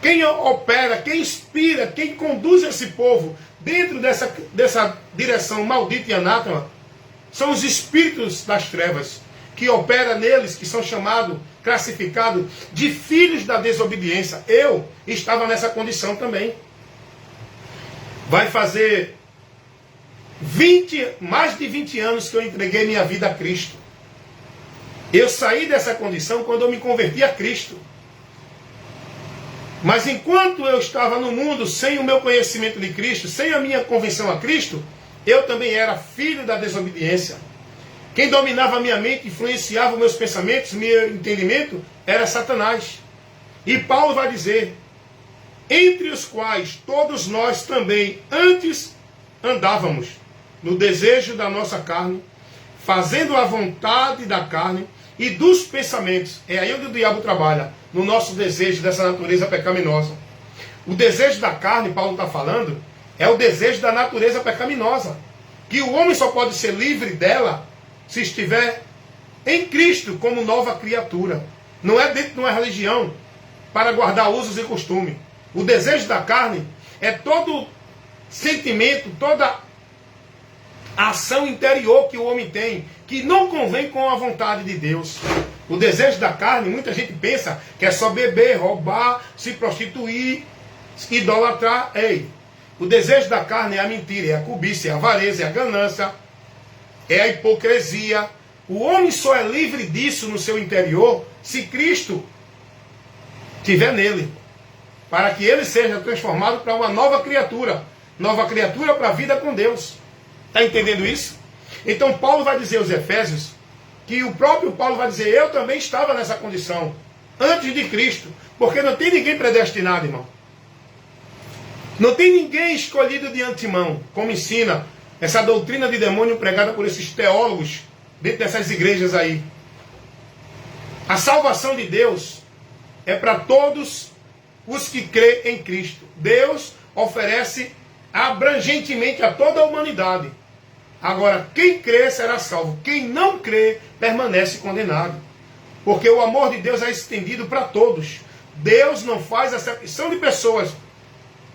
Quem opera, quem inspira, quem conduz esse povo dentro dessa direção maldita e anátema, são os espíritos das trevas, que operam neles, que são chamados, classificados de filhos da desobediência. Eu estava nessa condição também. Vai fazer mais de 20 anos que eu entreguei minha vida a Cristo. Eu saí dessa condição quando eu me converti a Cristo. Mas enquanto eu estava no mundo sem o meu conhecimento de Cristo, sem a minha convenção a Cristo, eu também era filho da desobediência. Quem dominava a minha mente, influenciava os meus pensamentos, meu entendimento, era Satanás. E Paulo vai dizer, entre os quais todos nós também antes andávamos, no desejo da nossa carne, fazendo a vontade da carne e dos pensamentos. É aí onde o diabo trabalha, no nosso desejo dessa natureza pecaminosa. O desejo da carne, Paulo está falando, é o desejo da natureza pecaminosa, que o homem só pode ser livre dela se estiver em Cristo como nova criatura. Não é dentro de uma religião para guardar usos e costumes. O desejo da carne é todo sentimento, toda ação interior que o homem tem, que não convém com a vontade de Deus. O desejo da carne, muita gente pensa que é só beber, roubar, se prostituir, idolatrar. Ei, o desejo da carne é a mentira, é a cobiça, é a avareza, é a ganância, é a hipocrisia. O homem só é livre disso no seu interior se Cristo estiver nele, para que ele seja transformado para uma nova criatura para a vida com Deus. Está entendendo isso? Então Paulo vai dizer aos Efésios, que o próprio Paulo vai dizer, eu também estava nessa condição, antes de Cristo, porque não tem ninguém predestinado, irmão. Não tem ninguém escolhido de antemão, como ensina essa doutrina de demônio pregada por esses teólogos dentro dessas igrejas aí. A salvação de Deus é para todos os que crêem em Cristo. Deus oferece abrangentemente a toda a humanidade. Agora, quem crê será salvo. Quem não crê permanece condenado. Porque o amor de Deus é estendido para todos. Deus não faz acepção de pessoas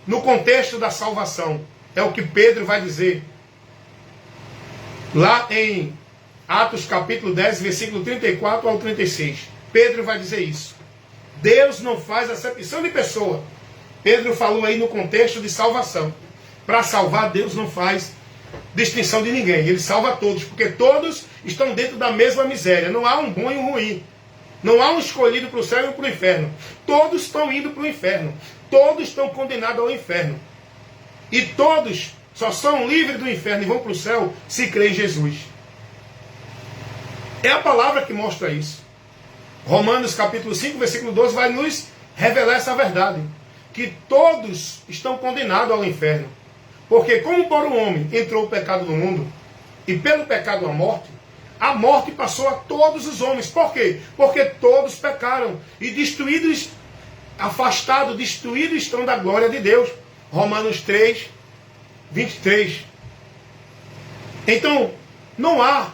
no contexto da salvação. É o que Pedro vai dizer lá em Atos capítulo 10, versículo 34 ao 36. Pedro vai dizer isso. Deus não faz acepção de pessoa. Pedro falou aí no contexto de salvação. Para salvar, Deus não faz distinção de ninguém. Ele salva todos, porque todos estão dentro da mesma miséria. Não há um bom e um ruim. Não há um escolhido para o céu e para o inferno. Todos estão indo para o inferno. Todos estão condenados ao inferno. E todos só são livres do inferno e vão para o céu se crêem em Jesus. É a palavra que mostra isso. Romanos capítulo 5, versículo 12 vai nos revelar essa verdade. Que todos estão condenados ao inferno. Porque como por um homem entrou o pecado no mundo, e pelo pecado a morte passou a todos os homens. Por quê? Porque todos pecaram e destruídos, afastados, destruídos estão da glória de Deus. Romanos 3, 23. Então, não há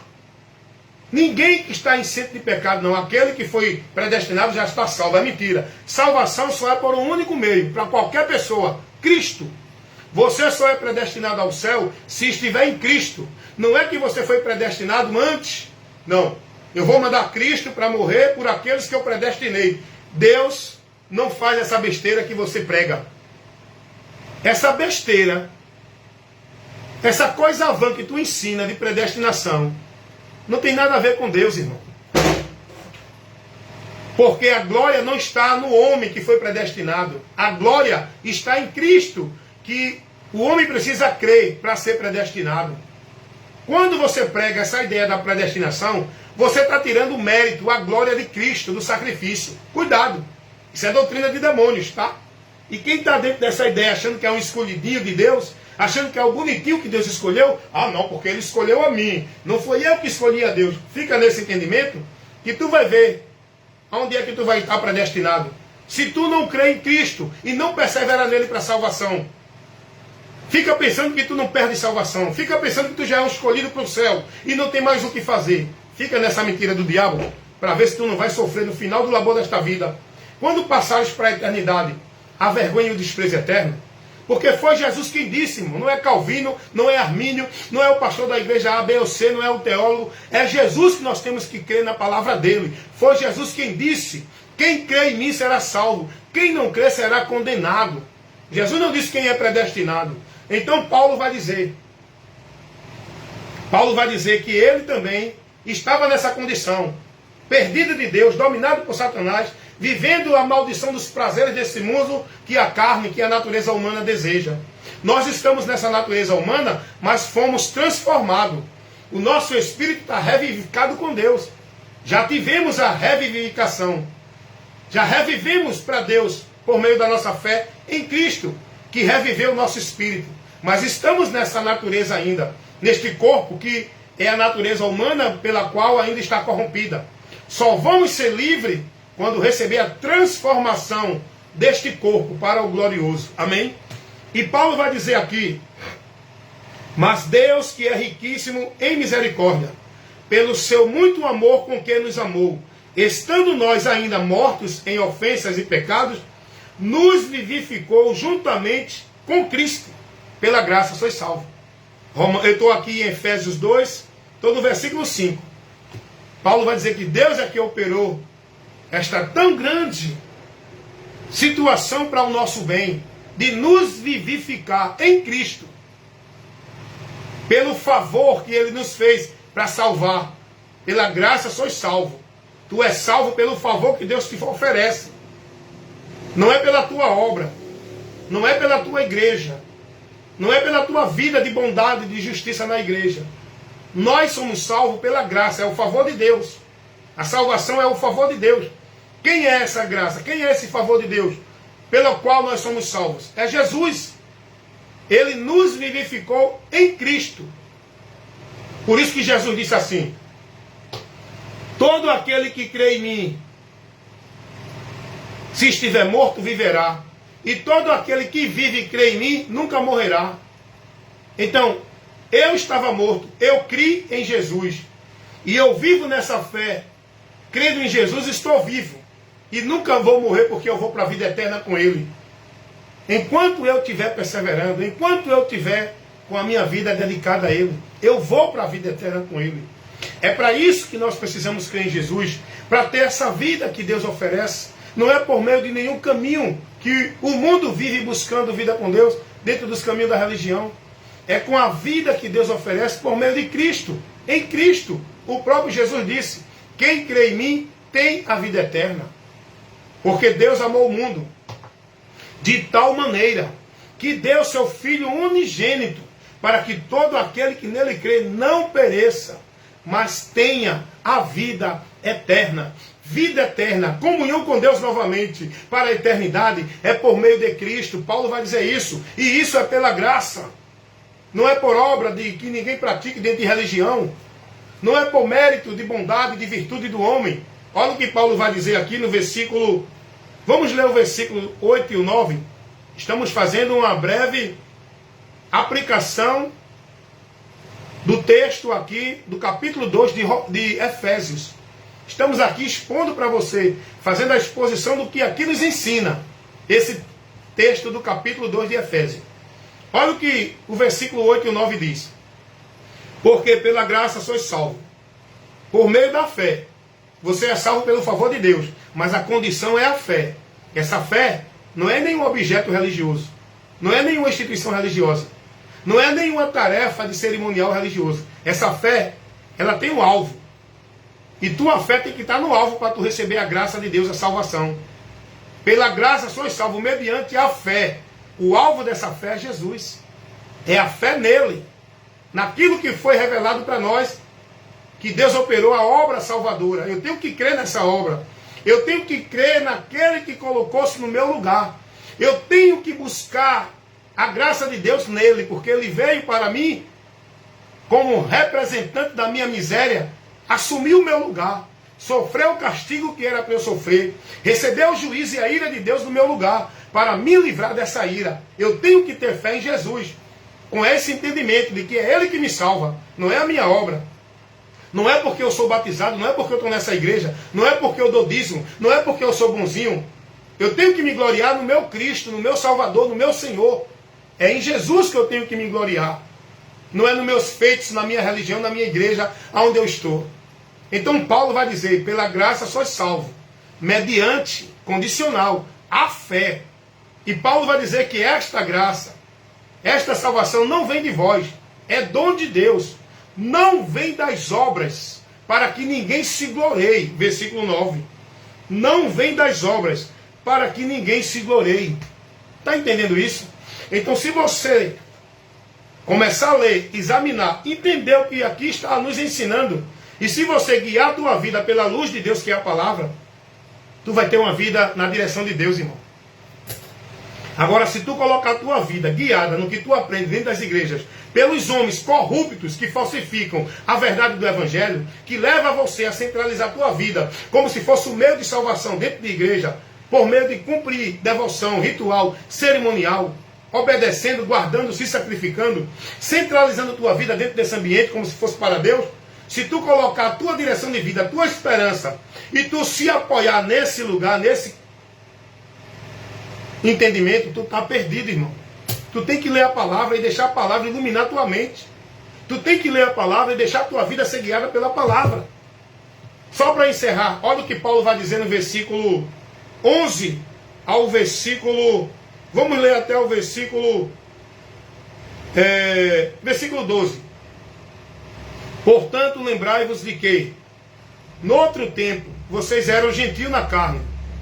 ninguém que está isento de pecado, não. Aquele que foi predestinado já está salvo. É mentira. Salvação só é por um único meio, para qualquer pessoa: Cristo. Você só é predestinado ao céu se estiver em Cristo. Não é que você foi predestinado antes. Não. Eu vou mandar Cristo para morrer por aqueles que eu predestinei. Deus não faz essa besteira que você prega. Essa besteira, essa coisa vã que tu ensina de predestinação, não tem nada a ver com Deus, irmão. Porque a glória não está no homem que foi predestinado. A glória está em Cristo, que o homem precisa crer para ser predestinado. Quando você prega essa ideia da predestinação, você está tirando o mérito, a glória de Cristo, do sacrifício. Cuidado. Isso é doutrina de demônios, tá? E quem está dentro dessa ideia achando que é um escolhidinho de Deus, achando que é o bonitinho que Deus escolheu, ah não, porque ele escolheu a mim, não foi eu que escolhi a Deus. Fica nesse entendimento que tu vai ver aonde é que tu vai estar predestinado. Se tu não crê em Cristo e não persevera nele para a salvação, fica pensando que tu não perde salvação, fica pensando que tu já é um escolhido para o céu e não tem mais o que fazer. Fica nessa mentira do diabo para ver se tu não vai sofrer no final do labor desta vida. Quando passares para a eternidade, a vergonha e o desprezo eterno. Porque foi Jesus quem disse, irmão. Não é Calvino, não é Armínio, não é o pastor da igreja A, B ou C, não é o teólogo. É Jesus que nós temos que crer na palavra dele. Foi Jesus quem disse: quem crê em mim será salvo, quem não crê será condenado. Jesus não disse quem é predestinado. Então Paulo vai dizer que ele também estava nessa condição, perdido de Deus, dominado por Satanás, vivendo a maldição dos prazeres desse mundo que a carne, que a natureza humana deseja. Nós estamos nessa natureza humana, mas fomos transformados. O nosso espírito está revivificado com Deus. Já tivemos a revivificação. Já revivemos para Deus por meio da nossa fé em Cristo, que reviveu o nosso espírito. Mas estamos nessa natureza ainda, neste corpo que é a natureza humana pela qual ainda está corrompida. Só vamos ser livres quando receber a transformação deste corpo para o glorioso. Amém? E Paulo vai dizer aqui: mas Deus, que é riquíssimo em misericórdia, pelo seu muito amor com que nos amou, estando nós ainda mortos em ofensas e pecados, nos vivificou juntamente com Cristo. Pela graça sois salvos. Eu estou aqui em Efésios 2, estou no versículo 5. Paulo vai dizer que Deus é que operou esta tão grande situação para o nosso bem, de nos vivificar em Cristo, pelo favor que Ele nos fez para salvar. Pela graça sois salvo. Tu és salvo pelo favor que Deus te oferece. Não é pela tua obra, não é pela tua igreja, não é pela tua vida de bondade e de justiça na igreja. Nós somos salvos pela graça, é o favor de Deus. A salvação é o favor de Deus. Quem é essa graça? Quem é esse favor de Deus pelo qual nós somos salvos? É Jesus. Ele nos vivificou em Cristo. Por isso que Jesus disse assim: todo aquele que crê em mim, se estiver morto, viverá. E todo aquele que vive e crê em mim, nunca morrerá. Então, eu estava morto, eu criei em Jesus. E eu vivo nessa fé. Crendo em Jesus, estou vivo. E nunca vou morrer, porque eu vou para a vida eterna com Ele. Enquanto eu estiver perseverando, enquanto eu estiver com a minha vida dedicada a Ele, eu vou para a vida eterna com Ele. É para isso que nós precisamos crer em Jesus, para ter essa vida que Deus oferece. Não é por meio de nenhum caminho que o mundo vive buscando vida com Deus, dentro dos caminhos da religião. É com a vida que Deus oferece por meio de Cristo. Em Cristo, o próprio Jesus disse: quem crê em mim tem a vida eterna. Porque Deus amou o mundo de tal maneira que deu seu Filho unigênito, para que todo aquele que nele crê não pereça, mas tenha a vida eterna. Vida eterna, comunhão com Deus novamente para a eternidade, é por meio de Cristo. Paulo vai dizer isso, e isso é pela graça. Não é por obra de que ninguém pratique dentro de religião. Não é por mérito de bondade e de virtude do homem. Olha o que Paulo vai dizer aqui no versículo... Vamos ler o versículo 8 e o 9. Estamos fazendo uma breve aplicação do texto aqui, do capítulo 2 de Efésios. Estamos aqui expondo para você, fazendo a exposição do que aqui nos ensina, esse texto do capítulo 2 de Efésios. Olha o que o versículo 8 e o 9 diz. Porque pela graça sois salvos, por meio da fé. Você é salvo pelo favor de Deus, mas a condição é a fé. Essa fé não é nenhum objeto religioso, não é nenhuma instituição religiosa, não é nenhuma tarefa de cerimonial religioso. Essa fé, ela tem um alvo. E tua fé tem que estar no alvo para tu receber a graça de Deus, a salvação. Pela graça sois salvos mediante a fé. O alvo dessa fé é Jesus. É a fé nele. Naquilo que foi revelado para nós, que Deus operou a obra salvadora. Eu tenho que crer nessa obra. Eu tenho que crer naquele que colocou-se no meu lugar. Eu tenho que buscar a graça de Deus nele, porque ele veio para mim como representante da minha miséria, assumiu o meu lugar, sofreu o castigo que era para eu sofrer, recebeu o juízo e a ira de Deus no meu lugar, para me livrar dessa ira. Eu tenho que ter fé em Jesus, com esse entendimento de que é Ele que me salva, não é a minha obra. Não é porque eu sou batizado, não é porque eu estou nessa igreja, não é porque eu dou dízimo, não é porque eu sou bonzinho. Eu tenho que me gloriar no meu Cristo, no meu Salvador, no meu Senhor. É em Jesus que eu tenho que me gloriar. Não é nos meus feitos, na minha religião, na minha igreja, aonde eu estou. Então Paulo vai dizer, pela graça sois salvo, mediante, condicional, a fé. E Paulo vai dizer que esta graça, esta salvação não vem de vós, é dom de Deus, não vem das obras, para que ninguém se glorie. Versículo 9. Não vem das obras, para que ninguém se glorie. Está entendendo isso? Então se você começar a ler, examinar, entender o que aqui está nos ensinando, e se você guiar a tua vida pela luz de Deus, que é a palavra, tu vai ter uma vida na direção de Deus, irmão. Agora, se tu colocar a tua vida guiada no que tu aprende dentro das igrejas, pelos homens corruptos que falsificam a verdade do Evangelho, que leva você a centralizar a tua vida como se fosse o meio de salvação dentro de igreja, por meio de cumprir devoção, ritual, cerimonial, obedecendo, guardando, se sacrificando, centralizando a tua vida dentro desse ambiente como se fosse para Deus, se tu colocar a tua direção de vida, a tua esperança, e tu se apoiar nesse lugar, nesse entendimento, tu está perdido, irmão. Tu tem que ler a palavra e deixar a palavra iluminar a tua mente. Tu tem que ler a palavra e deixar a tua vida ser guiada pela palavra. Só para encerrar, olha o que Paulo vai dizer no versículo 11 ao versículo... Vamos ler até o versículo 12. Portanto, lembrai-vos de que, no outro tempo, vocês eram gentios na carne,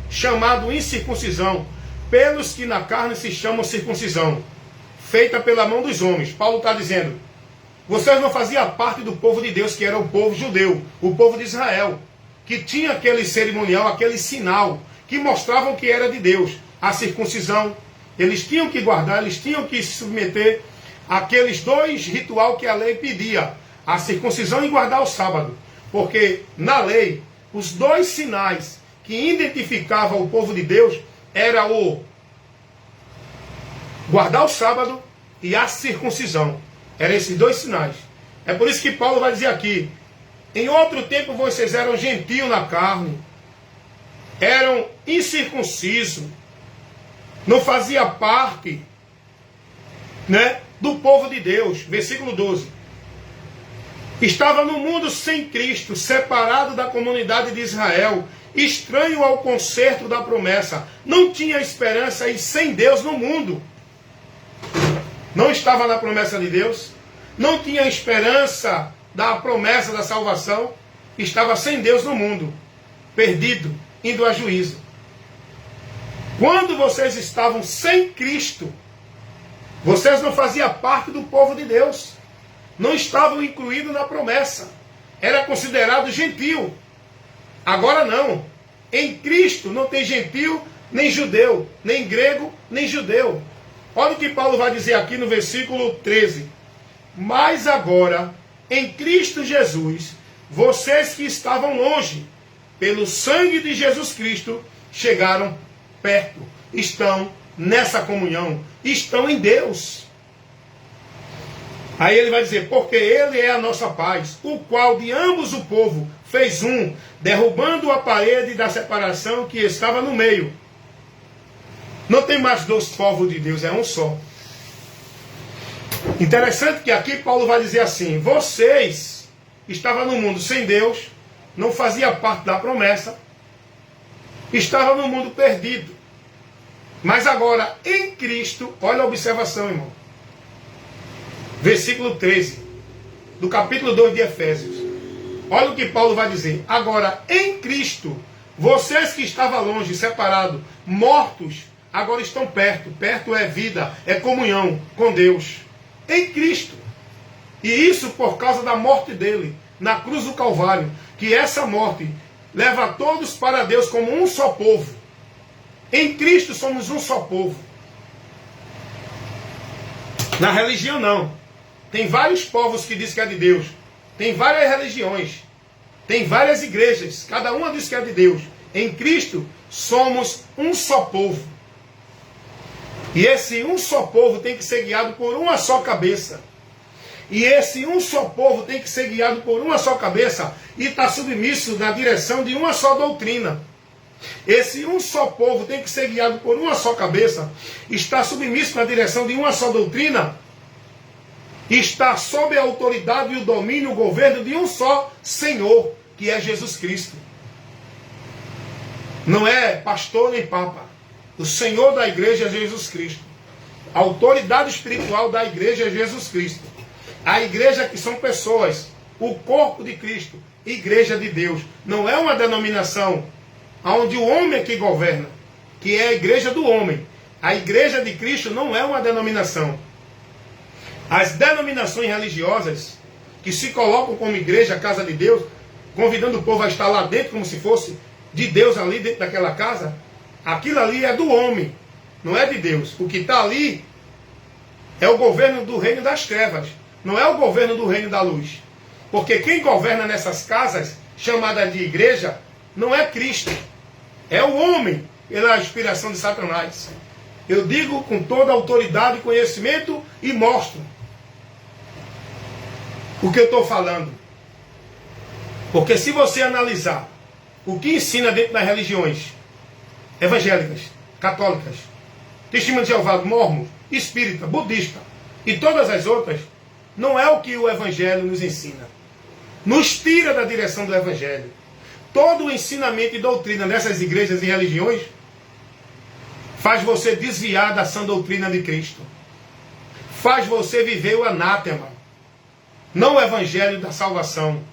chamado incircuncisão, pelos que na carne se chamam circuncisão, feita pela mão dos homens. Paulo está dizendo, vocês não faziam parte do povo de Deus, que era o povo judeu, o povo de Israel, que tinha aquele cerimonial, aquele sinal, que mostravam que era de Deus, a circuncisão. Eles tinham que guardar, eles tinham que se submeter àqueles dois rituais que a lei pedia, a circuncisão e guardar o sábado. Porque na lei, os dois sinais que identificavam o povo de Deus era o guardar o sábado e a circuncisão. Eram esses dois sinais. É por isso que Paulo vai dizer aqui, em outro tempo vocês eram gentios na carne, eram incircuncisos, não fazia parte, né, do povo de Deus. Versículo 12. Estava no mundo sem Cristo, separado da comunidade de Israel, estranho ao concerto da promessa. Não tinha esperança e sem Deus no mundo. Não estava na promessa de Deus. Não tinha esperança da promessa da salvação. Estava sem Deus no mundo. Perdido, indo a juízo. Quando vocês estavam sem Cristo, vocês não faziam parte do povo de Deus. Não estavam incluídos na promessa. era considerado gentil. Agora não. Em Cristo não tem gentil, nem judeu, nem grego, nem judeu. Olha o que Paulo vai dizer aqui no versículo 13. Mas agora, em Cristo Jesus, vocês que estavam longe, pelo sangue de Jesus Cristo, chegaram perto. Estão nessa comunhão. Estão em Deus. Aí ele vai dizer, porque ele é a nossa paz, o qual de ambos o povo fez um, derrubando a parede da separação que estava no meio. Não tem mais dois povos de Deus, é um só. Interessante que aqui Paulo vai dizer assim, vocês estavam no mundo sem Deus, não fazia parte da promessa, estavam no mundo perdido. Mas agora, em Cristo, olha a observação, irmão. Versículo 13, do capítulo 2 de Efésios. Olha o que Paulo vai dizer. Agora, em Cristo, vocês que estavam longe, separados, mortos, agora estão perto. Perto é vida, é comunhão com Deus. Em Cristo. E isso por causa da morte dele, na cruz do Calvário. Que essa morte leva todos para Deus como um só povo. Em Cristo somos um só povo. Na religião não. Tem vários povos que dizem que é de Deus. Tem várias religiões. Tem várias igrejas. Cada uma diz que é de Deus. Em Cristo somos um só povo. E esse um só povo tem que ser guiado por uma só cabeça. E esse um só povo tem que ser guiado por uma só cabeça e está submisso na direção de uma só doutrina. Esse um só povo tem que ser guiado por uma só cabeça, está submisso na direção de uma só doutrina, está sob a autoridade e o domínio, o governo de um só Senhor, que é Jesus Cristo. Não é pastor nem papa. O Senhor da igreja é Jesus Cristo. A autoridade espiritual da igreja é Jesus Cristo. A igreja que são pessoas, o corpo de Cristo, igreja de Deus. Não é uma denominação onde o homem é que governa, que é a igreja do homem. A igreja de Cristo não é uma denominação. As denominações religiosas que se colocam como igreja, casa de Deus, convidando o povo a estar lá dentro como se fosse de Deus ali dentro daquela casa, aquilo ali é do homem, não é de Deus. O que está ali é o governo do reino das trevas, não é o governo do reino da luz. Porque quem governa nessas casas, chamadas de igreja, não é Cristo, é o homem, pela inspiração de Satanás. Eu digo com toda a autoridade e conhecimento e mostro o que eu estou falando. Porque se você analisar o que ensina dentro das religiões evangélicas, católicas, testemunho de Jeová, mormon, espírita, budista e todas as outras, não é o que o evangelho nos ensina. Nos tira da direção do evangelho. Todo o ensinamento e doutrina dessas igrejas e religiões faz você desviar da sã doutrina de Cristo. Faz você viver o anátema, não o evangelho da salvação.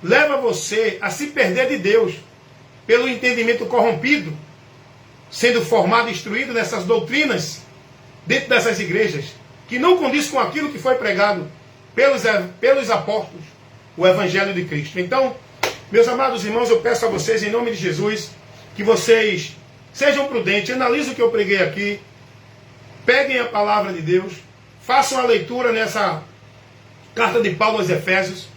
Leva você a se perder de Deus pelo entendimento corrompido, sendo formado e instruído nessas doutrinas dentro dessas igrejas, que não condiz com aquilo que foi pregado pelos apóstolos, o evangelho de Cristo. Então, meus amados irmãos, eu peço a vocês, em nome de Jesus, que vocês sejam prudentes, analisem o que eu preguei aqui, peguem a palavra de Deus, façam a leitura nessa carta de Paulo aos Efésios,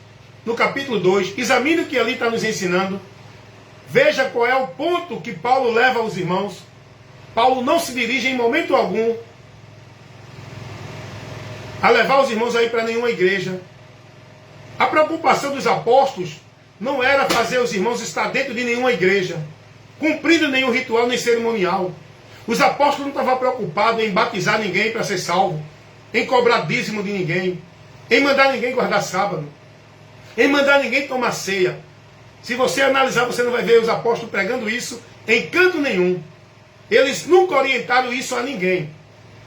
no capítulo 2, examine o que ali está nos ensinando, veja qual é o ponto que Paulo leva aos irmãos. Paulo não se dirige em momento algum a levar os irmãos aí para nenhuma igreja. A preocupação dos apóstolos não era fazer os irmãos estar dentro de nenhuma igreja, cumprindo nenhum ritual nem cerimonial. Os apóstolos não estavam preocupados em batizar ninguém para ser salvo, em cobrar dízimo de ninguém, em mandar ninguém guardar sábado, em mandar ninguém tomar ceia. Se você analisar, você não vai ver os apóstolos pregando isso em canto nenhum. Eles nunca orientaram isso a ninguém.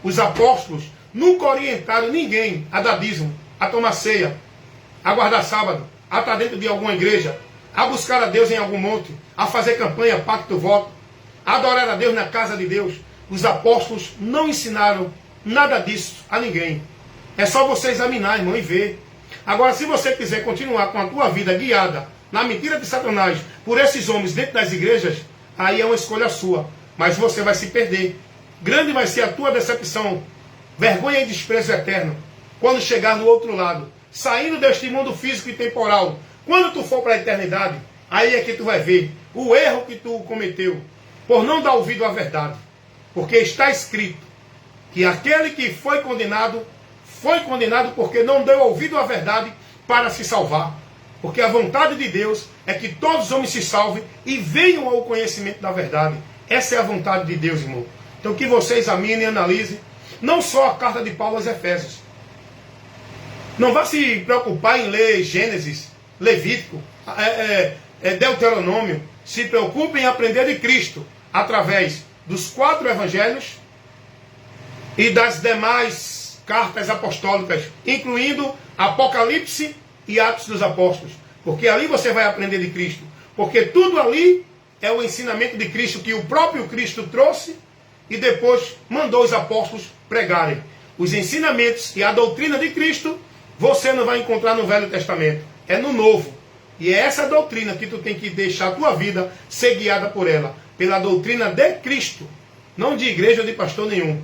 Os apóstolos nunca orientaram ninguém a dar dízimo, a tomar ceia, a guardar sábado, a estar dentro de alguma igreja, a buscar a Deus em algum monte, a fazer campanha, pacto, voto, a adorar a Deus na casa de Deus. Os apóstolos não ensinaram nada disso a ninguém. É só você examinar, irmão, e ver. Agora, se você quiser continuar com a tua vida guiada na mentira de Satanás por esses homens dentro das igrejas, aí é uma escolha sua. Mas você vai se perder. Grande vai ser a tua decepção, vergonha e desprezo eterno, quando chegar no outro lado, saindo deste mundo físico e temporal. Quando tu for para a eternidade, aí é que tu vai ver o erro que tu cometeu, por não dar ouvido à verdade. Porque está escrito que aquele que foi condenado porque não deu ouvido à verdade para se salvar. Porque a vontade de Deus é que todos os homens se salvem e venham ao conhecimento da verdade. Essa é a vontade de Deus, irmão. Então que você examine e analise não só a carta de Paulo aos Efésios. Não vá se preocupar em ler Gênesis, Levítico, Deuteronômio. Se preocupe em aprender de Cristo através dos 4 evangelhos e das demais cartas apostólicas, incluindo Apocalipse e Atos dos Apóstolos. Porque ali você vai aprender de Cristo. Porque tudo ali é o ensinamento de Cristo que o próprio Cristo trouxe e depois mandou os apóstolos pregarem. Os ensinamentos e a doutrina de Cristo você não vai encontrar no Velho Testamento. É no Novo. E é essa doutrina que tu tem que deixar a tua vida ser guiada por ela. Pela doutrina de Cristo. Não de igreja ou de pastor nenhum.